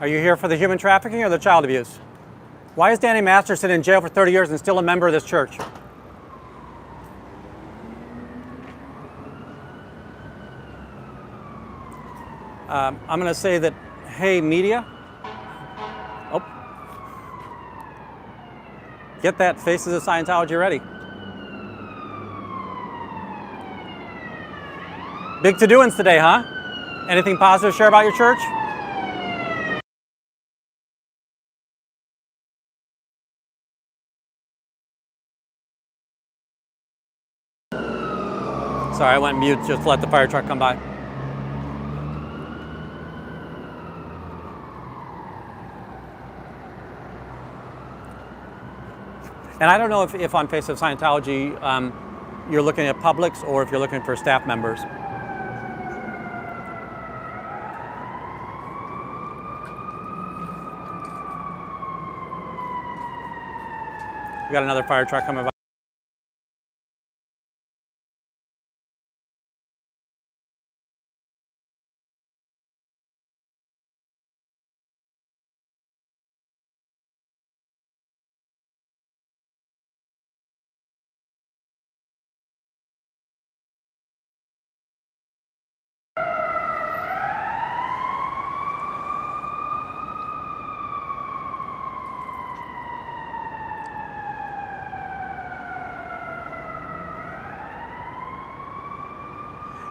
Speaker 1: Are you here for the human trafficking or the child abuse? Why is Danny Masterson in jail for 30 years and still a member of this church? I'm going to say that, hey, media. Oh. Get that Faces of Scientology ready. Big to-doings today, huh? Anything positive to share about your church? Sorry, I went mute just to let the fire truck come by. And I don't know if on Face of Scientology, you're looking at publics or if you're looking for staff members. We got another fire truck coming by.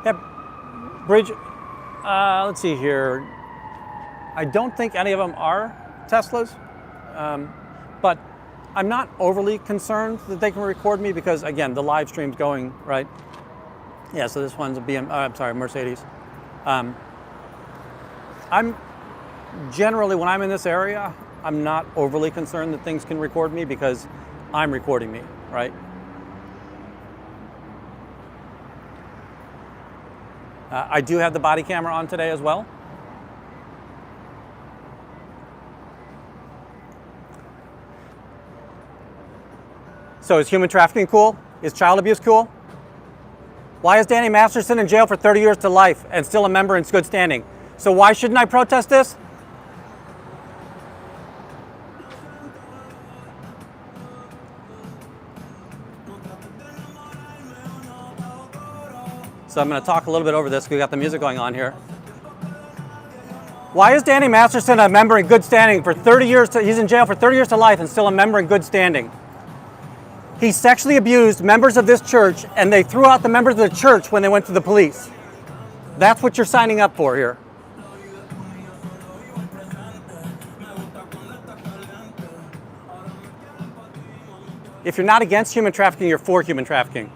Speaker 1: Yeah, Bridge, let's see here. I don't think any of them are Teslas, but I'm not overly concerned that they can record me because, again, the live stream's going, right? Yeah, so this one's a Mercedes. I'm generally, when I'm in this area, I'm not overly concerned that things can record me because I'm recording me, right? I do have the body camera on today as well. So is human trafficking cool? Is child abuse cool? Why is Danny Masterson in jail for 30 years to life and still a member in good standing? So why shouldn't I protest this? So I'm going to talk a little bit over this. We got the music going on here. Why is Danny Masterson a member in good standing for 30 years? He's in jail for 30 years to life and still a member in good standing. He sexually abused members of this church and they threw out the members of the church when they went to the police. That's what you're signing up for here. If you're not against human trafficking, you're for human trafficking.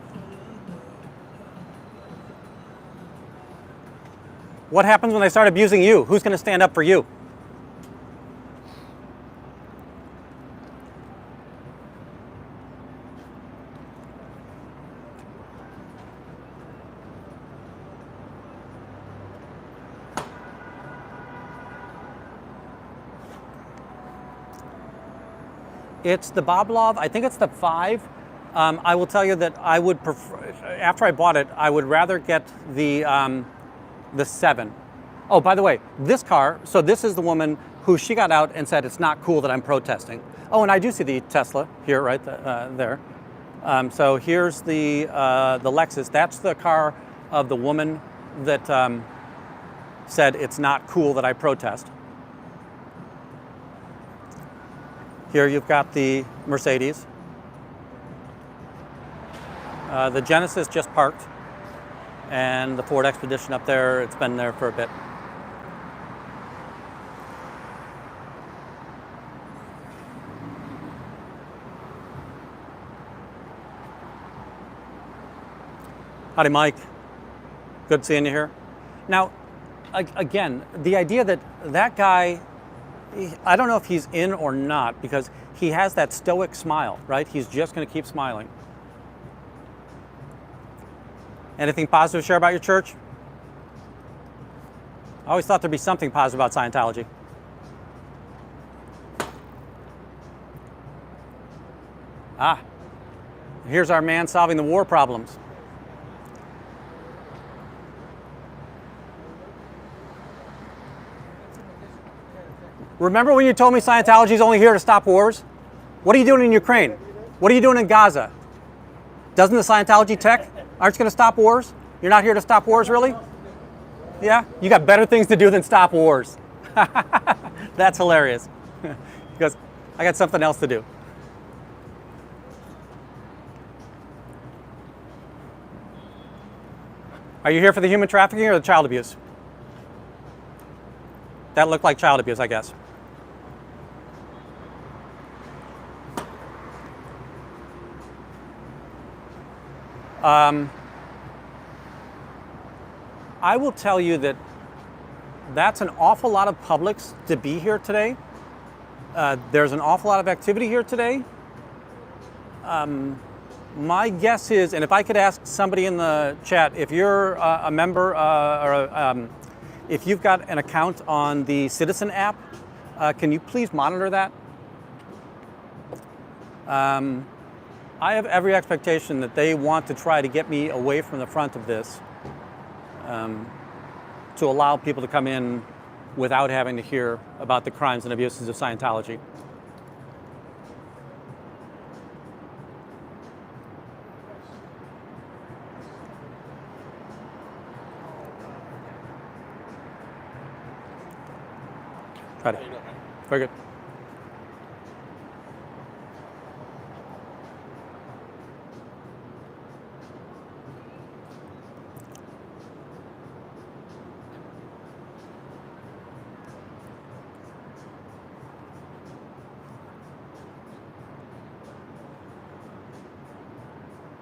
Speaker 1: What happens when they start abusing you? Who's going to stand up for you? It's the Boblov. I think it's the 5. I will tell you that I would prefer, after I bought it, I would rather get the 7. Oh, by the way, this car, so this is the woman who she got out and said it's not cool that I'm protesting. Oh, and I do see the Tesla here, right there. So here's the Lexus. That's the car of the woman that said it's not cool that I protest. Here you've got the Mercedes. The Genesis just parked. And the Ford Expedition up there, it's been there for a bit. Howdy, Mike. Good seeing you here. Now, again, the idea that that guy, I don't know if he's in or not because he has that stoic smile, right? He's just going to keep smiling. Anything positive to share about your church? I always thought there'd be something positive about Scientology. Ah, here's our man solving the war problems. Remember when you told me Scientology is only here to stop wars? What are you doing in Ukraine? What are you doing in Gaza? Doesn't the Scientology tech, aren't you going to stop wars? You're not here to stop wars, really? Yeah? You got better things to do than stop wars. That's hilarious. Because I got something else to do. Are you here for the human trafficking or the child abuse? That looked like child abuse, I guess. I will tell you that that's an awful lot of publics to be here today. There's an awful lot of activity here today. My guess is, and if I could ask somebody in the chat, if you're a member if you've got an account on the Citizen app, can you please monitor that? I have every expectation that they want to try to get me away from the front of this to allow people to come in without having to hear about the crimes and abuses of Scientology. Got it. Very good.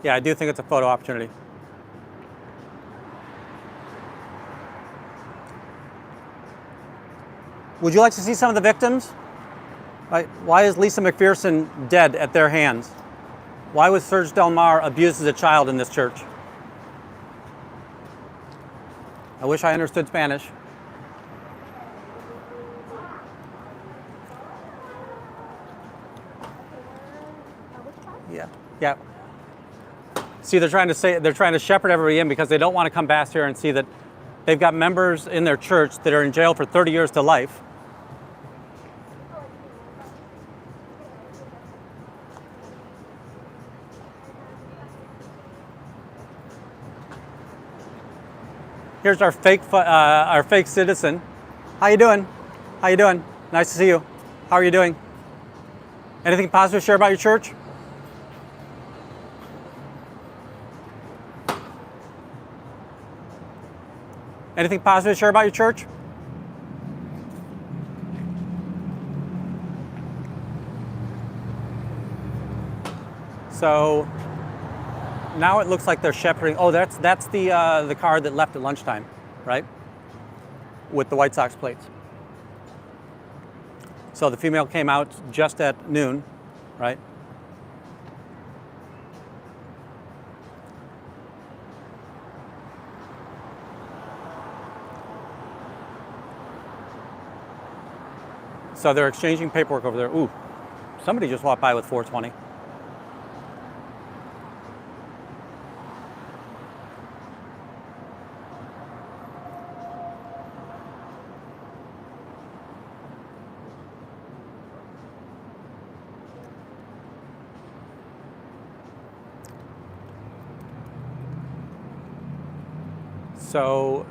Speaker 1: Yeah, I do think it's a photo opportunity. Would you like to see some of the victims? Right? Why is Lisa McPherson dead at their hands? Why was Serge Del Mar abused as a child in this church? I wish I understood Spanish. Yeah. See, they're trying to shepherd everybody in because they don't want to come past here and see that they've got members in their church that are in jail for 30 years to life. Here's our fake citizen. How you doing? How you doing? Nice to see you. How are you doing? Anything positive to share about your church? Anything positive to share about your church? So now it looks like they're shepherding. Oh, that's the car that left at lunchtime, right? With the White Sox plates. So the female came out just at noon, right? So they're exchanging paperwork over there. Ooh, somebody just walked by with 420. So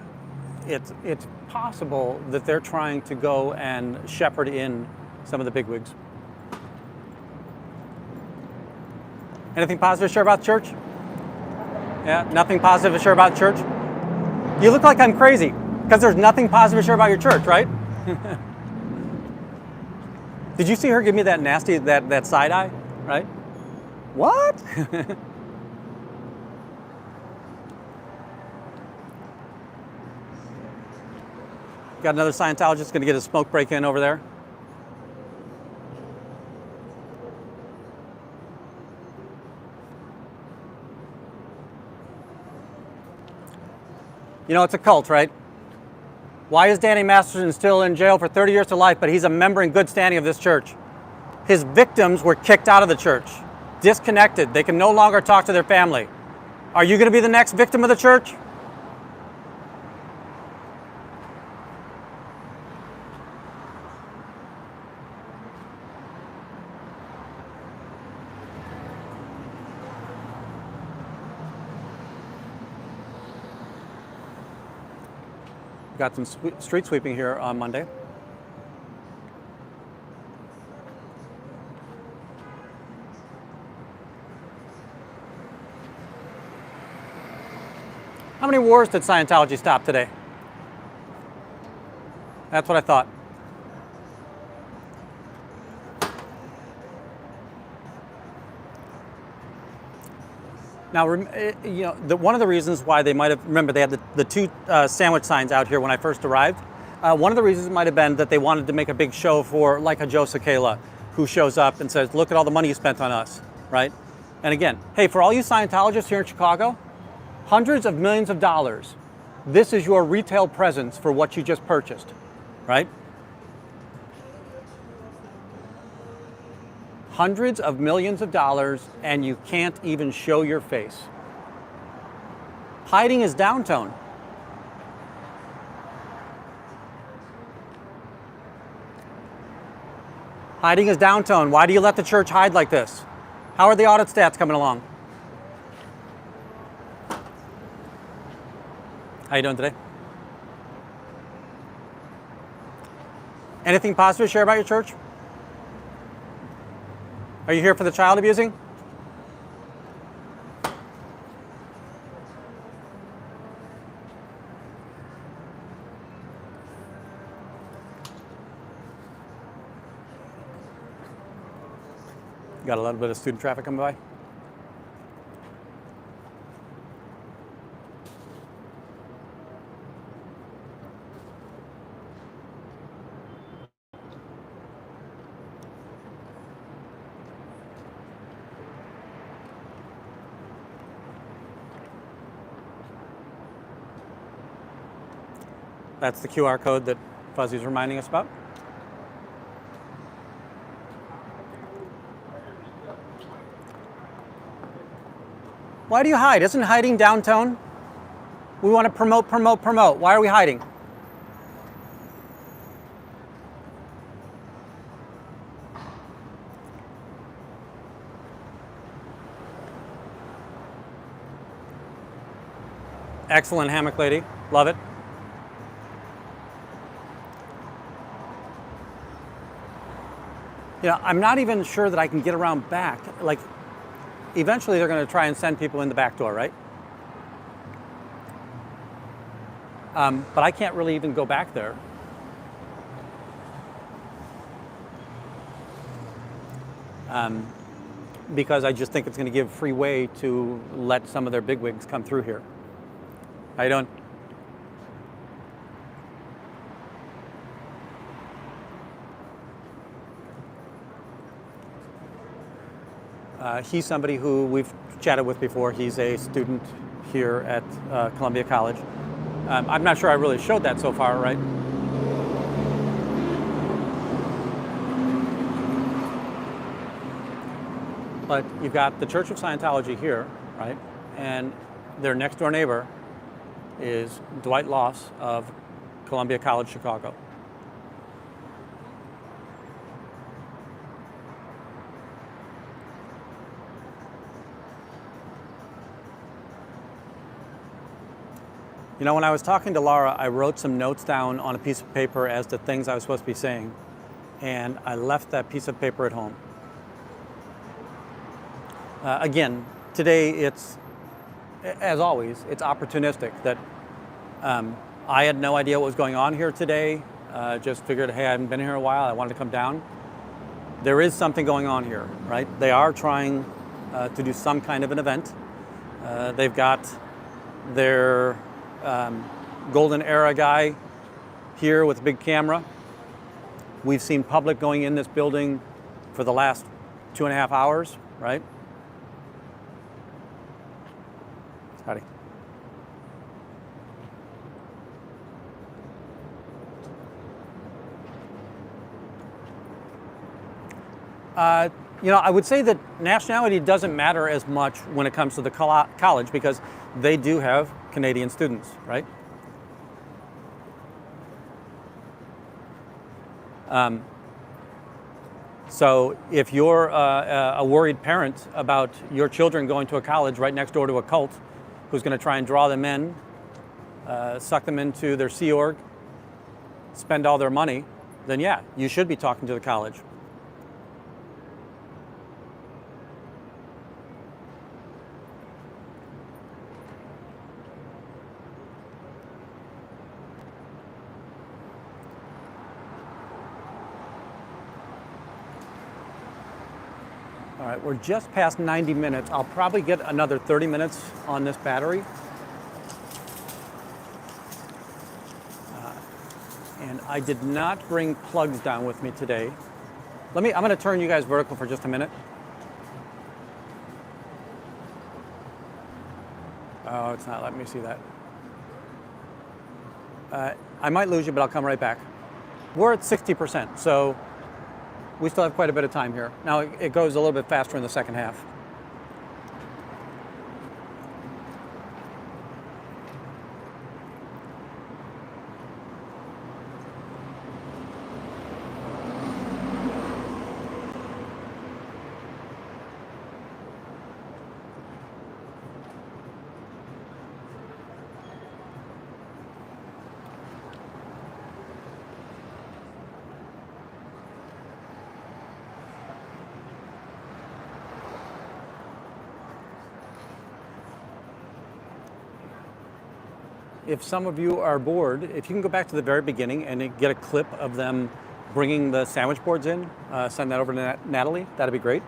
Speaker 1: it's possible that they're trying to go and shepherd in some of the bigwigs. Anything positive to share about the church? Yeah, nothing positive to share about church? You look like I'm crazy because there's nothing positive to share about your church, right? Did you see her give me that nasty, that side eye, right? What? Got another Scientologist going to get a smoke break in over there. You know, it's a cult, right? Why is Danny Masterson still in jail for 30 years to life, but he's a member in good standing of this church? His victims were kicked out of the church, disconnected. They can no longer talk to their family. Are you going to be the next victim of the church? Got some street sweeping here on Monday. How many wars did Scientology stop today? That's what I thought. Now, one of the reasons why they might have, remember they had the two sandwich signs out here when I first arrived. One of the reasons might have been that they wanted to make a big show for like a Joe Sakala, who shows up and says, look at all the money you spent on us, right? And again, hey, for all you Scientologists here in Chicago, hundreds of millions of dollars, this is your retail presence for what you just purchased, right? Hundreds of millions of dollars, and you can't even show your face. Hiding is downtone. Hiding is downtone. Why do you let the church hide like this? How are the audit stats coming along? How you doing today? Anything positive to share about your church? Are you here for the child abusing? Got a little bit of student traffic coming by. That's the QR code that Fuzzy's reminding us about. Why do you hide? Isn't hiding downtone? We want to promote, promote, promote. Why are we hiding? Excellent hammock lady. Love it. You know, I'm not even sure that I can get around back. Like, eventually they're going to try and send people in the back door, right? But I can't really even go back there. Because I just think it's going to give free way to let some of their bigwigs come through here. How you doing? He's somebody who we've chatted with before. He's a student here at Columbia College. I'm not sure I really showed that so far, right? But you've got the Church of Scientology here, right? And their next door neighbor is Dwight Lofts of Columbia College, Chicago. You know, when I was talking to Laura, I wrote some notes down on a piece of paper as to things I was supposed to be saying, and I left that piece of paper at home. Again, today it's, as always, it's opportunistic that I had no idea what was going on here today. Just figured, hey, I haven't been here in a while. I wanted to come down. There is something going on here, right? They are trying to do some kind of an event. They've got their golden era guy here with a big camera. We've seen public going in this building for the last 2.5 hours, right? Howdy. You know, I would say that nationality doesn't matter as much when it comes to the college because they do have Canadian students, right? So if you're a worried parent about your children going to a college right next door to a cult who's going to try and draw them in, suck them into their Sea Org, spend all their money, then yeah, you should be talking to the college. right, we're just past 90 minutes. I'll probably get another 30 minutes on this battery. And I did not bring plugs down with me today. I'm gonna turn you guys vertical for just a minute. Oh, it's not letting me see that. I might lose you, but I'll come right back. We're at 60%, so we still have quite a bit of time here. Now it goes a little bit faster in the second half. If some of you are bored, if you can go back to the very beginning and get a clip of them bringing the sandwich boards in, send that over to Natalie, that'd be great.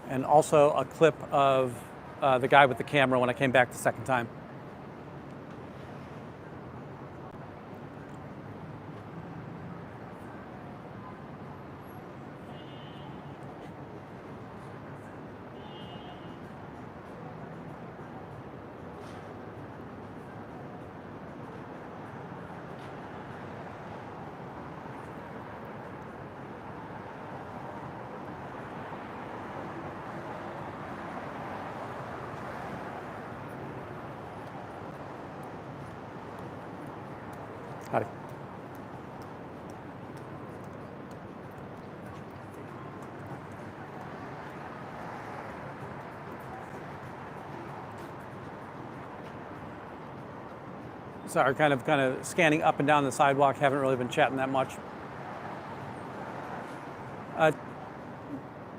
Speaker 1: And also a clip of the guy with the camera when I came back the second time. Howdy. Sorry, kind of scanning up and down the sidewalk. Haven't really been chatting that much.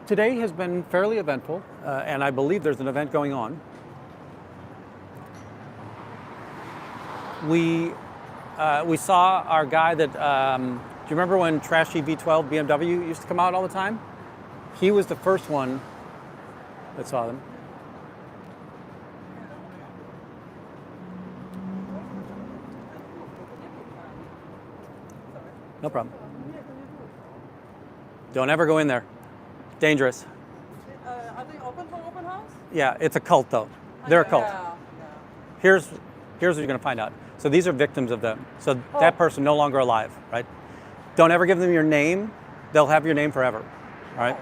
Speaker 1: Today has been fairly eventful, and I believe there's an event going on. We saw our guy that, do you remember when trashy V12 BMW used to come out all the time? He was the first one that saw them. No problem. Don't ever go in there. Dangerous.
Speaker 3: Are they open for open house?
Speaker 1: Yeah, it's a cult though. They're a cult.
Speaker 3: Yeah.
Speaker 1: Here's what you're gonna find out. So these are victims of them. So that person no longer alive, right? Don't ever give them your name. They'll have your name forever, all right?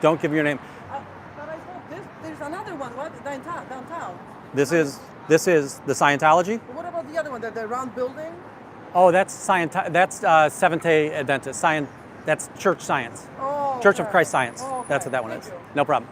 Speaker 1: Don't give your name.
Speaker 3: But I thought there's another one. What downtown?
Speaker 1: This is the Scientology.
Speaker 3: What about the other one? The round building?
Speaker 1: Oh, that's Seventh-day Adventist. That's Church Science.
Speaker 3: Oh,
Speaker 1: Church of
Speaker 3: okay.
Speaker 1: Christ Science.
Speaker 3: Oh, okay.
Speaker 1: That's what that one
Speaker 3: Thank
Speaker 1: is.
Speaker 3: you.
Speaker 1: No problem.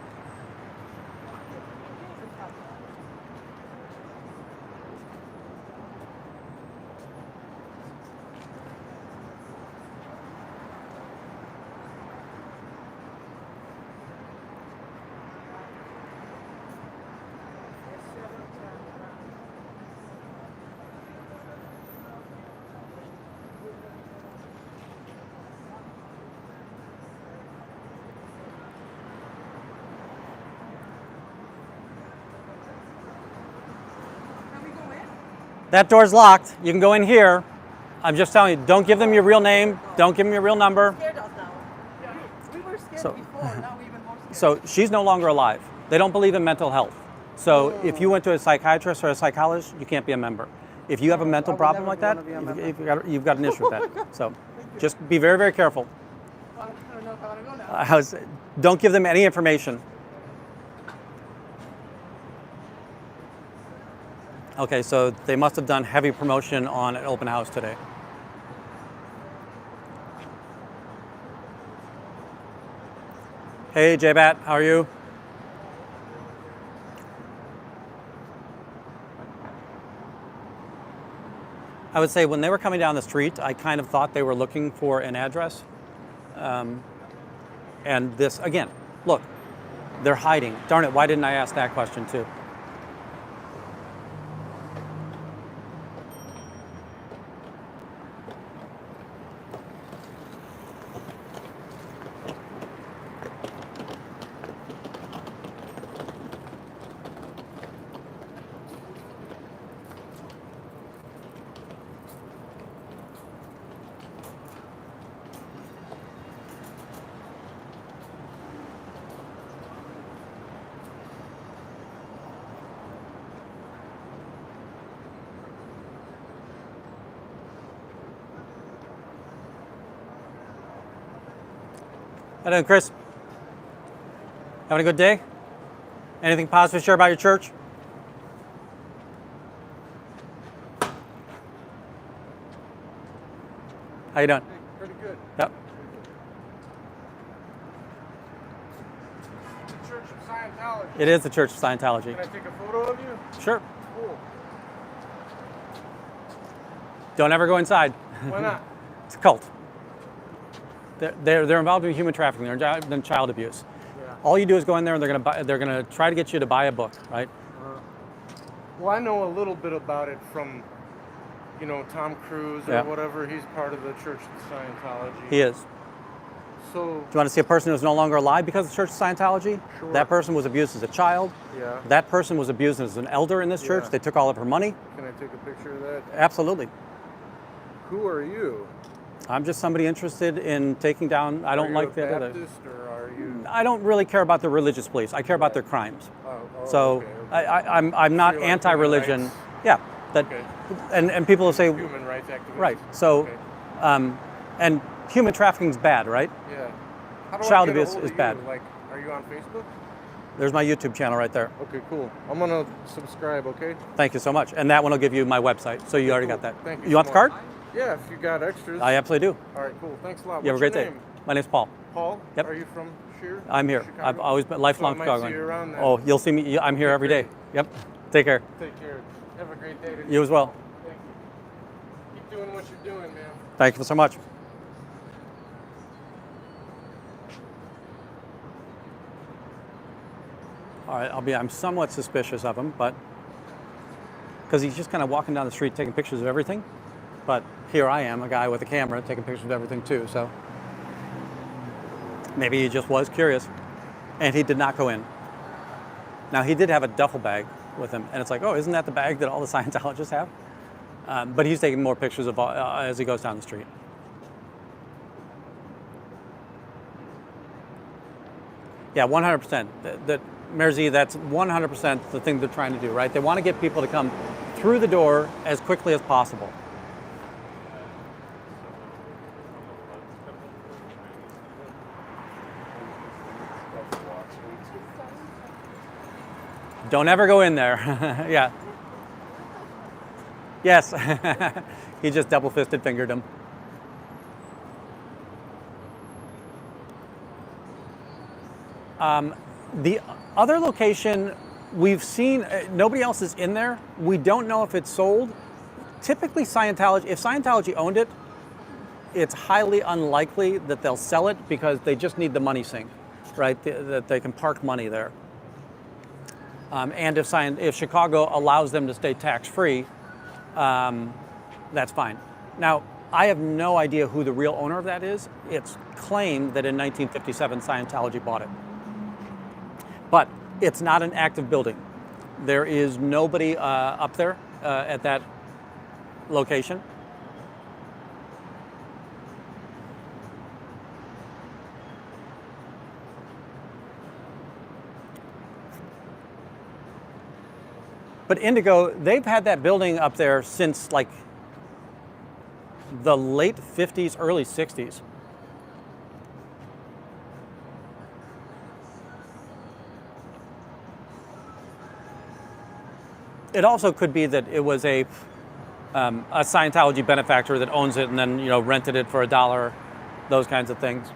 Speaker 1: That door's locked. You can go in here. I'm just telling you, don't give them your real name. Don't give them your real number.
Speaker 3: Scared us now. We were scared
Speaker 1: So-
Speaker 3: before. Now we're even more scared.
Speaker 1: So she's no longer alive. They don't believe in mental health. So if you went to a psychiatrist or a psychologist, you can't be a member. If you have a mental problem like that, you've got an issue with that. So just be very, very careful.
Speaker 3: I don't know if I want to go now.
Speaker 1: Don't give them any information. Okay, so they must have done heavy promotion on an open house today. Hey, J-Bat, how are you? I would say when they were coming down the street, I kind of thought they were looking for an address. And this, again, look, they're hiding. Darn it, why didn't I ask that question too? How you doing, Chris? Having a good day? Anything positive to share about your church? How you doing?
Speaker 2: Hey, pretty good.
Speaker 1: Yep.
Speaker 2: The Church of Scientology.
Speaker 1: It is the Church of Scientology.
Speaker 2: Can I take a photo of you?
Speaker 1: Sure.
Speaker 2: Cool.
Speaker 1: Don't ever go inside.
Speaker 2: Why not?
Speaker 1: It's a cult. They're involved in human trafficking. They're involved in child abuse.
Speaker 2: Yeah.
Speaker 1: All you do is go in there and they're gonna try to get you to buy a book, right?
Speaker 2: Well, I know a little bit about it from, Tom Cruise or
Speaker 1: Yeah.
Speaker 2: whatever. He's part of the Church of Scientology.
Speaker 1: He is.
Speaker 2: So,
Speaker 1: Do you want to see a person who's no longer alive because of the Church of Scientology?
Speaker 2: Sure.
Speaker 1: That person was abused as a child.
Speaker 2: yeah.
Speaker 1: That person was abused as an elder in this church.
Speaker 2: Yeah.
Speaker 1: They took all of her money.
Speaker 2: Can I take a picture of that?
Speaker 1: Absolutely.
Speaker 2: Who are you?
Speaker 1: I'm just somebody interested in taking down. I don't like
Speaker 2: Are you
Speaker 1: the
Speaker 2: a
Speaker 1: other.
Speaker 2: Baptist or are you?
Speaker 1: I don't really care about the religious beliefs. I care about their crimes. So
Speaker 2: okay, okay.
Speaker 1: I'm not
Speaker 2: So you're like
Speaker 1: anti-religion.
Speaker 2: human rights?
Speaker 1: Yeah. That,
Speaker 2: Okay.
Speaker 1: and people will say,
Speaker 2: Human rights activist.
Speaker 1: right. So,
Speaker 2: Okay.
Speaker 1: and human trafficking is bad, right?
Speaker 2: Yeah. How do
Speaker 1: Child
Speaker 2: I get a
Speaker 1: abuse
Speaker 2: hold
Speaker 1: is
Speaker 2: of
Speaker 1: bad.
Speaker 2: you? Like, are you on Facebook?
Speaker 1: There's my YouTube channel right there.
Speaker 2: Okay, cool. I'm gonna subscribe. Okay.
Speaker 1: Thank you so much. And that one will give you my website. So you already
Speaker 2: cool.
Speaker 1: got that.
Speaker 2: Thank you
Speaker 1: You want
Speaker 2: so
Speaker 1: the card?
Speaker 2: much. Yeah, if you got extras.
Speaker 1: I absolutely do.
Speaker 2: All right, cool. Thanks a lot.
Speaker 1: You have a
Speaker 2: What's
Speaker 1: great
Speaker 2: your
Speaker 1: day.
Speaker 2: name?
Speaker 1: My name's Paul.
Speaker 2: Paul.
Speaker 1: Yep.
Speaker 2: Are you from here?
Speaker 1: I'm here.
Speaker 2: Chicago?
Speaker 1: I've always been lifelong
Speaker 2: so I might
Speaker 1: Chicagoan.
Speaker 2: see you around then.
Speaker 1: Oh, you'll see me. I'm here
Speaker 2: Okay,
Speaker 1: every day.
Speaker 2: great.
Speaker 1: Yep. Take care.
Speaker 2: Take care. Have a great day. Today.
Speaker 1: You as well.
Speaker 2: Thank you. Keep doing what you're doing, man.
Speaker 1: Thank you so much. All right, I'm somewhat suspicious of him, but because he's just kind of walking down the street taking pictures of everything. But here I am, a guy with a camera taking pictures of everything too. So maybe he just was curious, and he did not go in. Now he did have a duffel bag with him, and it's like, oh, isn't that the bag that all the Scientologists have? But he's taking more pictures of as he goes down the street. Yeah, 100%. That Merzi, that's 100% the thing they're trying to do, right? They want to get people to come through the door as quickly as possible. Don't ever go in there. Yeah. Yes. He just double-fisted fingered him. The other location we've seen, nobody else is in there. We don't know if it's sold. Typically Scientology, if Scientology owned it, it's highly unlikely that they'll sell it because they just need the money sink, right? That they can park money there. And if Chicago allows them to stay tax-free, that's fine. Now, I have no idea who the real owner of that is. It's claimed that in 1957 Scientology bought it. But it's not an active building. There is nobody up there at that location. But Indigo, they've had that building up there since like the late 50s, early 60s. It also could be that it was a Scientology benefactor that owns it and then rented it for $1, those kinds of things.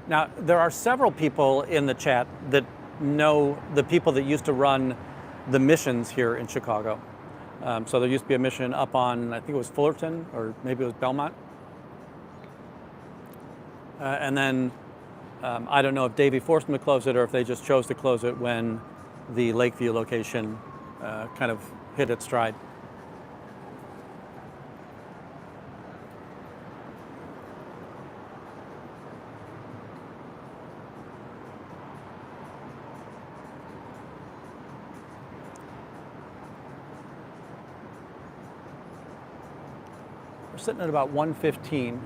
Speaker 1: Now, there are several people in the chat that know the people that used to run the missions here in Chicago. So there used to be a mission up on, I think it was Fullerton, or maybe it was Belmont. And then I don't know if Davey forced them to close it or if they just chose to close it when the Lakeview location kind of hit its stride. We're sitting at about 1:15.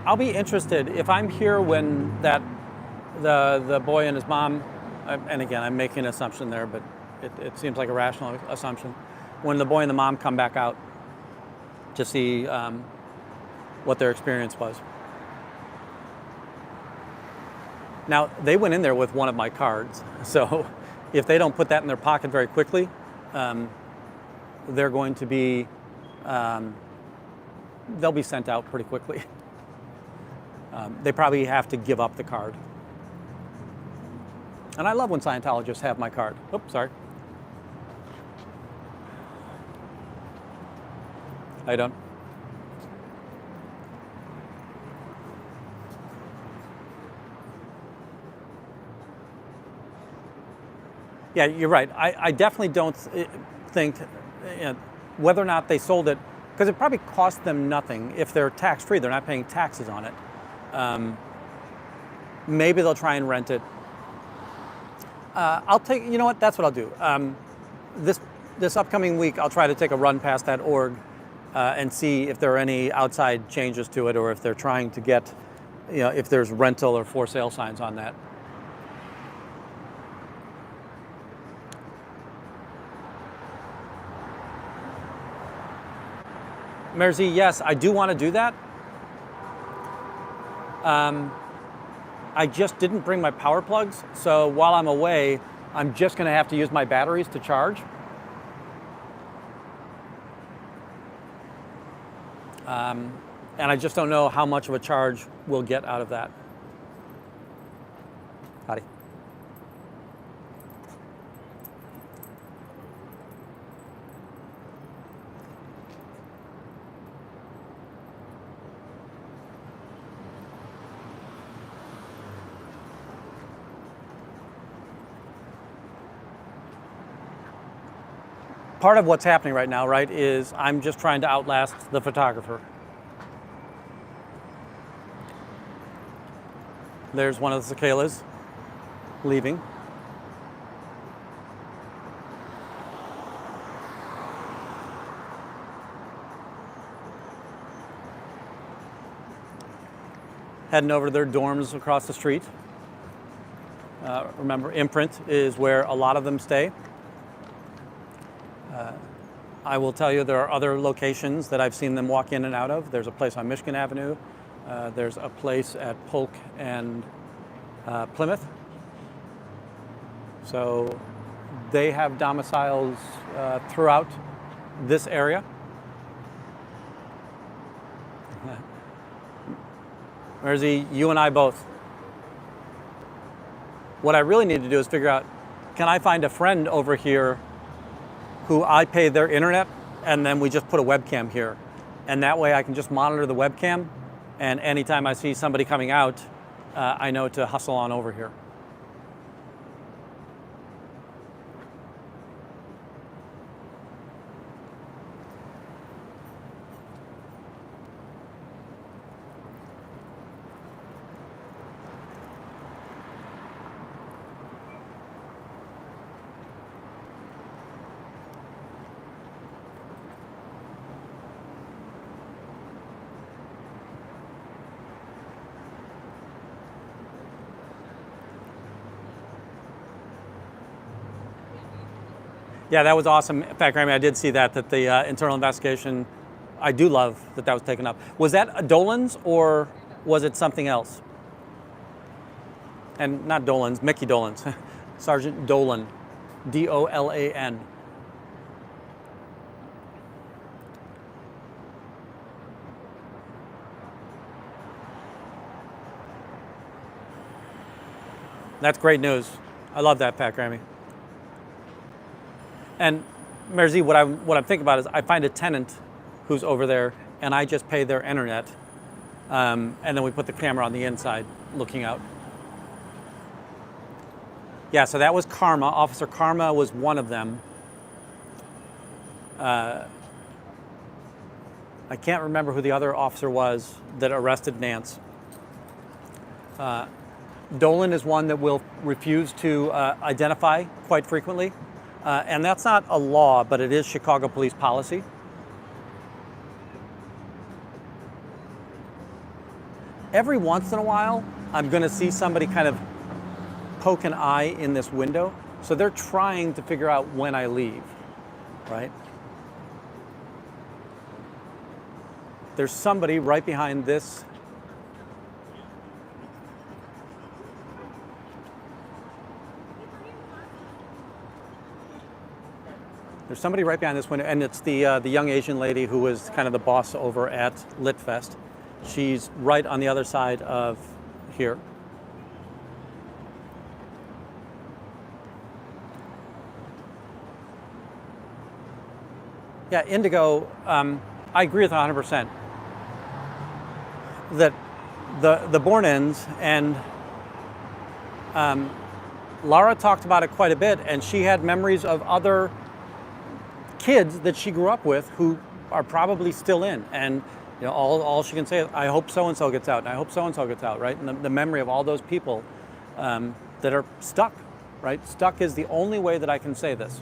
Speaker 1: I'll be interested if I'm here when the boy and his mom, and again I'm making an assumption there, but it seems like a rational assumption. When the boy and the mom come back out to see what their experience was. Now, they went in there with one of my cards, so if they don't put that in their pocket very quickly, they're going to be, they'll be sent out pretty quickly. They probably have to give up the card. And I love when Scientologists have my card. Oops, sorry. I don't. Yeah, you're right. I definitely don't think whether or not they sold it, because it probably cost them nothing. If they're tax-free, they're not paying taxes on it. Maybe they'll try and rent it. I'll take, you know what, that's what I'll do. This upcoming week, I'll try to take a run past that org and see if there are any outside changes to it, or if they're trying to get, if there's rental or for sale signs on that. Merzy, yes, I do want to do that. I just didn't bring my power plugs, so while I'm away, I'm just going to have to use my batteries to charge. And I just don't know how much of a charge we'll get out of that. Howdy. Part of what's happening right now, right, is I'm just trying to outlast the photographer. There's one of the cicalas leaving. Heading over to their dorms across the street. Remember, Imprint is where a lot of them stay. I will tell you there are other locations that I've seen them walk in and out of. There's a place on Michigan Avenue. There's a place at Polk and Plymouth. So they have domiciles throughout this area. Merzy, you and I both. What I really need to do is figure out, can I find a friend over here who I pay their internet, and then we just put a webcam here. And that way I can just monitor the webcam, and anytime I see somebody coming out, I know to hustle on over here. Yeah, that was awesome. In fact, Grammy, I did see that the internal investigation, I do love that was taken up. Was that Dolan's or was it something else? And not Dolan's, Mickey Dolan's. Sergeant Dolan, D-O-L-A-N. That's great news. I love that, Pat Grammy. And Merzi, what I'm thinking about is I find a tenant who's over there, and I just pay their internet, and then we put the camera on the inside, looking out. Yeah, so that was Karma. Officer Karma was one of them. I can't remember who the other officer was that arrested Nance. Dolan is one that will refuse to identify quite frequently. And that's not a law, but it is Chicago police policy. Every once in a while, I'm going to see somebody kind of poke an eye in this window. So they're trying to figure out when I leave, right? There's somebody right behind this. There's somebody right behind this window, and it's the young Asian lady who was kind of the boss over at Litfest. She's right on the other side of here. Yeah, Indigo, I agree with 100%. That the born-ins, and Lara talked about it quite a bit, and she had memories of other kids that she grew up with who are probably still in. And you know, all she can say is, I hope so-and-so gets out, and I hope so-and-so gets out, right? And the memory of all those people that are stuck, right? Stuck is the only way that I can say this.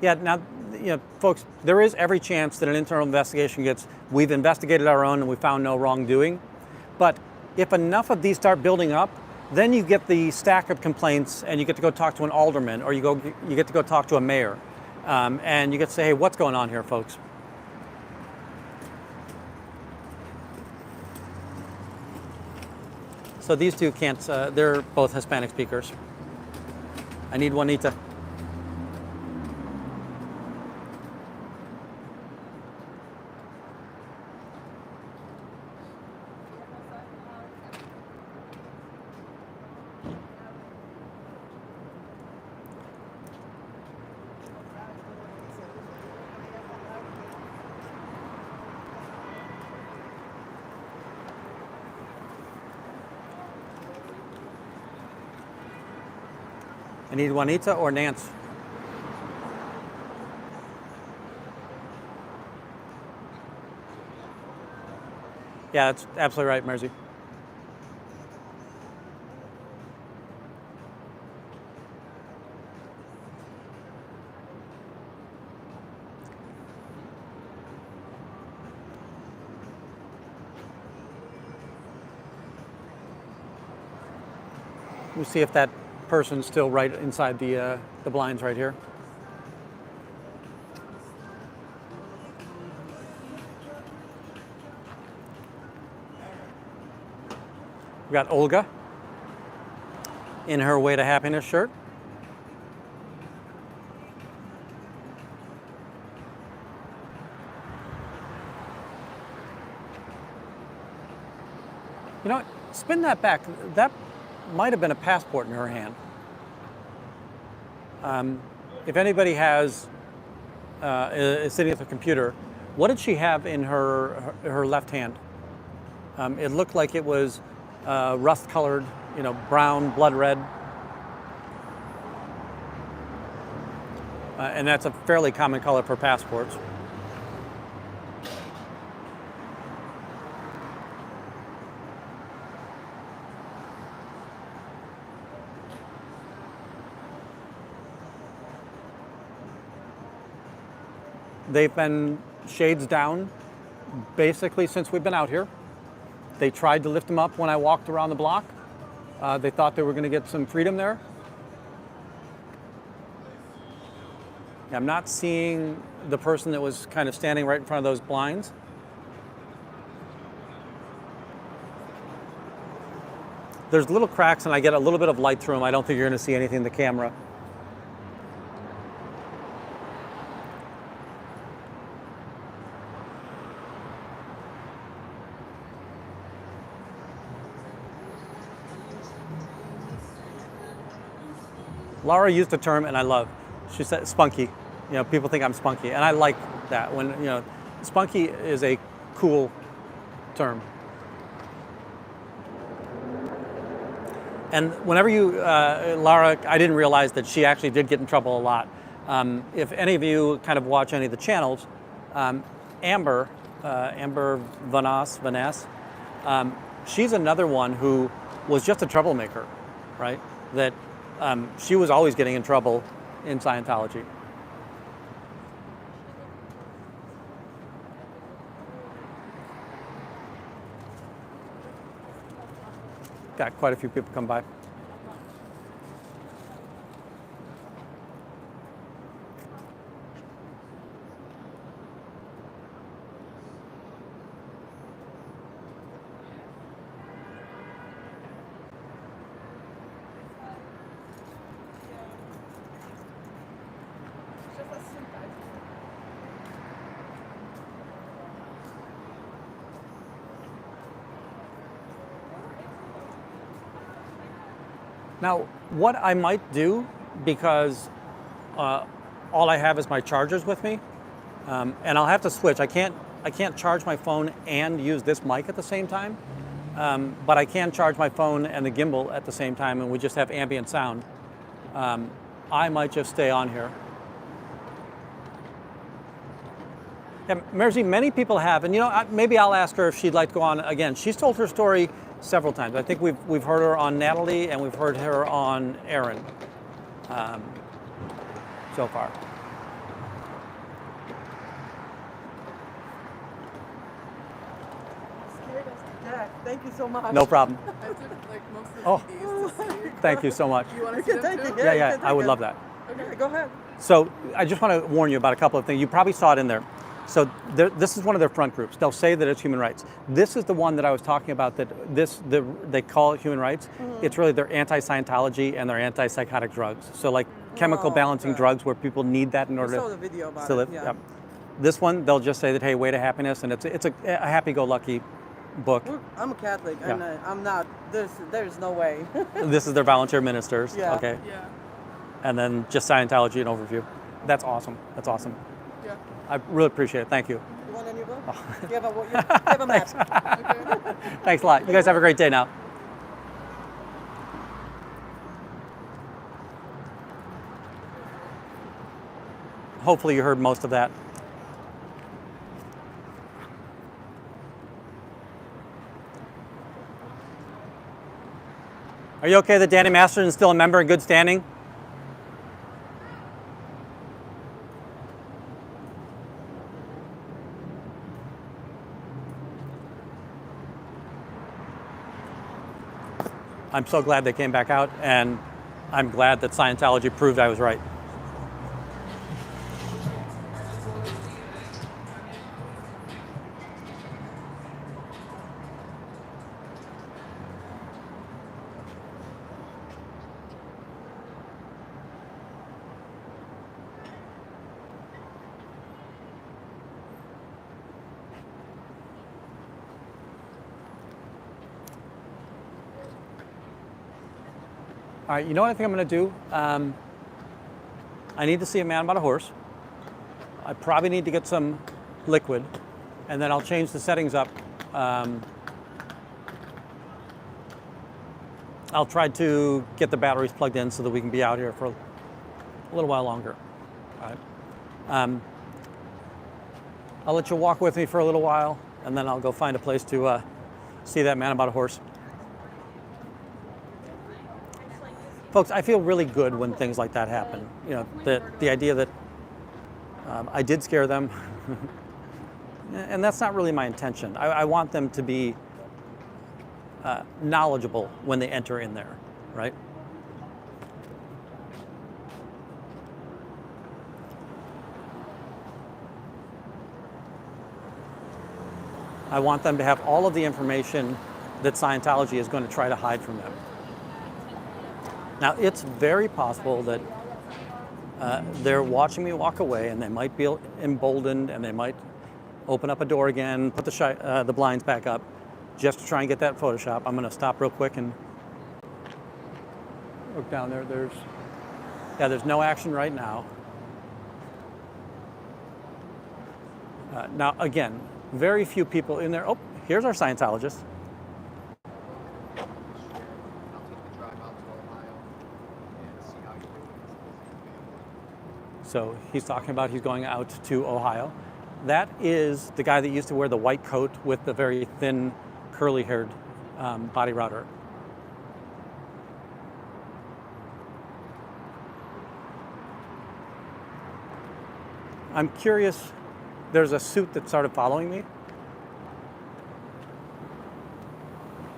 Speaker 1: Yeah, now, you know, folks, there is every chance that an internal investigation we've investigated our own and we found no wrongdoing. But if enough of these start building up, then you get the stack of complaints and you get to go talk to an alderman, or you get to go talk to a mayor. And you get to say, hey, what's going on here, folks? So these two can't, they're both Hispanic speakers. I need Juanita. I need Juanita or Nance. Yeah, that's absolutely right, Mersey. We'll see if that person's still right inside the blinds right here. We got Olga in her Way to Happiness shirt. You know what? Spin that back. That might have been a passport in her hand. If anybody is sitting at the computer, what did she have in her left hand? It looked like it was rust-colored, you know, brown, blood red, and that's a fairly common color for passports. They've been shades down basically since we've been out here. They tried to lift them up when I walked around the block. They thought they were going to get some freedom there. I'm not seeing the person that was kind of standing right in front of those blinds. There's little cracks and I get a little bit of light through them. I don't think you're going to see anything in the camera. Laura used a term, and I love. She said spunky. You know, people think I'm spunky, and I like that. When you know, spunky is a cool term. And whenever you, Laura, I didn't realize that she actually did get in trouble a lot. If any of you kind of watch any of the channels, Amber Vaness, she's another one who was just a troublemaker, right? That she was always getting in trouble in Scientology. Got quite a few people come by. Now, what I might do, because all I have is my chargers with me, and I'll have to switch. I can't charge my phone and use this mic at the same time, but I can charge my phone and the gimbal at the same time, and we just have ambient sound. I might just stay on here. Yeah, Mersey, many people have, and you know, maybe I'll ask her if she'd like to go on again. She's told her story several times. I think we've heard her on Natalie, and we've heard her on Aaron so far.
Speaker 3: Yeah, thank you so much.
Speaker 1: No problem.
Speaker 4: I took like most of these to see.
Speaker 1: Thank you so much.
Speaker 4: You want to
Speaker 3: You
Speaker 4: see
Speaker 3: can
Speaker 4: them
Speaker 3: take
Speaker 4: too?
Speaker 3: it.
Speaker 1: Yeah, I would love that.
Speaker 3: Okay, go ahead.
Speaker 1: So I just want to warn you about a couple of things. You probably saw it in there. So this is one of their front groups. They'll say that it's human rights. This is the one that I was talking about, that they call it human rights. Mm-hmm. It's really their anti-Scientology and their anti-psychotic drugs. So like chemical balancing drugs where people need that in order
Speaker 3: I saw the video about
Speaker 1: to live.
Speaker 3: it. Yeah.
Speaker 1: Yep. This one, they'll just say that, hey, way to happiness, and it's a happy-go-lucky book.
Speaker 3: I'm a Catholic, and
Speaker 1: Yeah.
Speaker 3: I'm not. There's no way.
Speaker 1: This is their volunteer ministers.
Speaker 3: Yeah.
Speaker 1: Okay.
Speaker 4: Yeah.
Speaker 1: And then just Scientology and overview. That's awesome. That's awesome.
Speaker 4: Yeah.
Speaker 1: I really appreciate it. Thank you.
Speaker 3: You want any book? You have a map.
Speaker 4: Okay.
Speaker 1: Thanks a lot. You guys have a great day now. Hopefully you heard most of that. Are you okay that Danny Masterson is still a member in good standing? I'm so glad they came back out, and I'm glad that Scientology proved I was right. All right, you know what I think I'm going to do? I need to see a man about a horse. I probably need to get some liquid, and then I'll change the settings up. I'll try to get the batteries plugged in so that we can be out here for a little while longer. All right. I'll let you walk with me for a little while, and then I'll go find a place to see that man about a horse. Folks, I feel really good when things like that happen. You know, the idea that I did scare them, and that's not really my intention. I want them to be knowledgeable when they enter in there, right? I want them to have all of the information that Scientology is going to try to hide from them. Now, it's very possible that they're watching me walk away, and they might be emboldened, and they might open up a door again, put the blinds back up, just to try and get that Photoshop. I'm going to stop real quick and look down there. There's Yeah, there's no action right now. Now, again, very few people in there. Oh, here's our Scientologist.
Speaker 2: I'll take the drive out to Ohio and see how you do.
Speaker 1: So he's talking about he's going out to Ohio. That is the guy that used to wear the white coat with the very thin, curly-haired body router. I'm curious, there's a suit that started following me.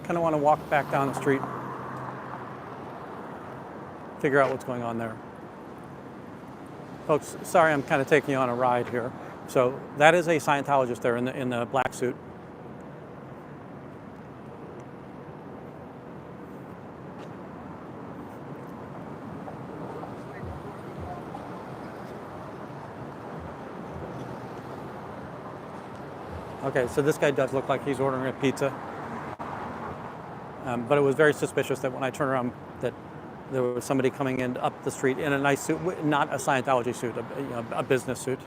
Speaker 1: Kind of want to walk back down the street, figure out what's going on there. Folks, sorry I'm kind of taking you on a ride here. So that is a Scientologist there in the black suit. Okay, so this guy does look like he's ordering a pizza. But it was very suspicious that when I turned around that there was somebody coming in up the street in a nice suit, not a Scientology suit, a business suit.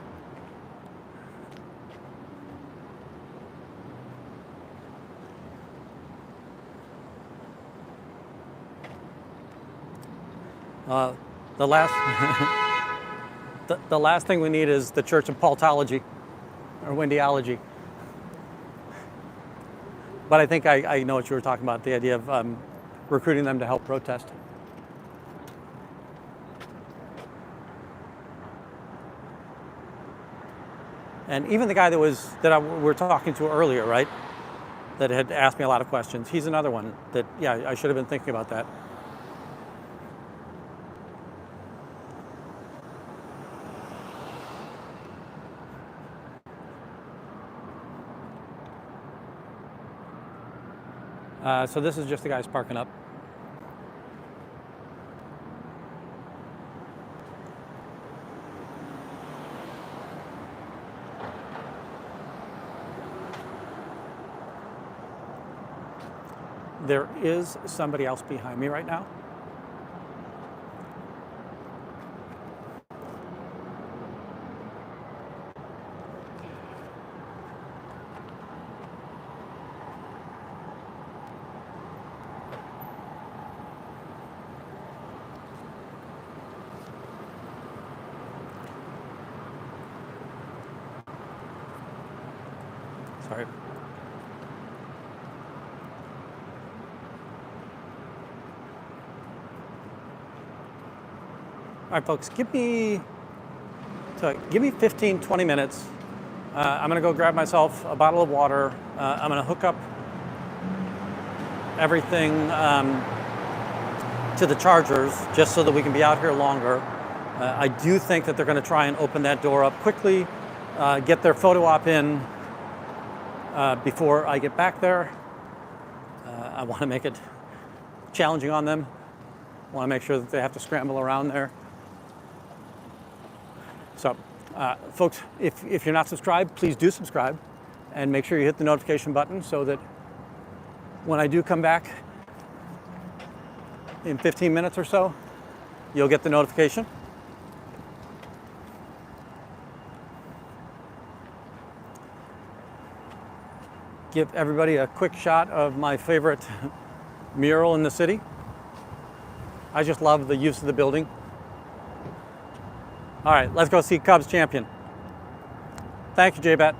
Speaker 1: The last the last thing we need is the Church of Paultology or Wendyology. But I think I know what you were talking about, the idea of recruiting them to help protest. And even the guy that we were talking to earlier, right, that had asked me a lot of questions, he's another one that, yeah, I should have been thinking about that. So this is just the guys parking up. There is somebody else behind me right now. Sorry. All right, folks, give me 15, 20 minutes. I'm gonna go grab myself a bottle of water. I'm gonna hook up everything to the chargers just so that we can be out here longer. I do think that they're gonna try and open that door up quickly, get their photo op in before I get back there. I wanna make it challenging on them. I wanna make sure that they have to scramble around there. So, folks, if you're not subscribed, please do subscribe and make sure you hit the notification button so that when I do come back in 15 minutes or so, you'll get the notification. Give everybody a quick shot of my favorite mural in the city. I just love the use of the building. All right, let's go see Cubs champion. Thank you, J-Bet.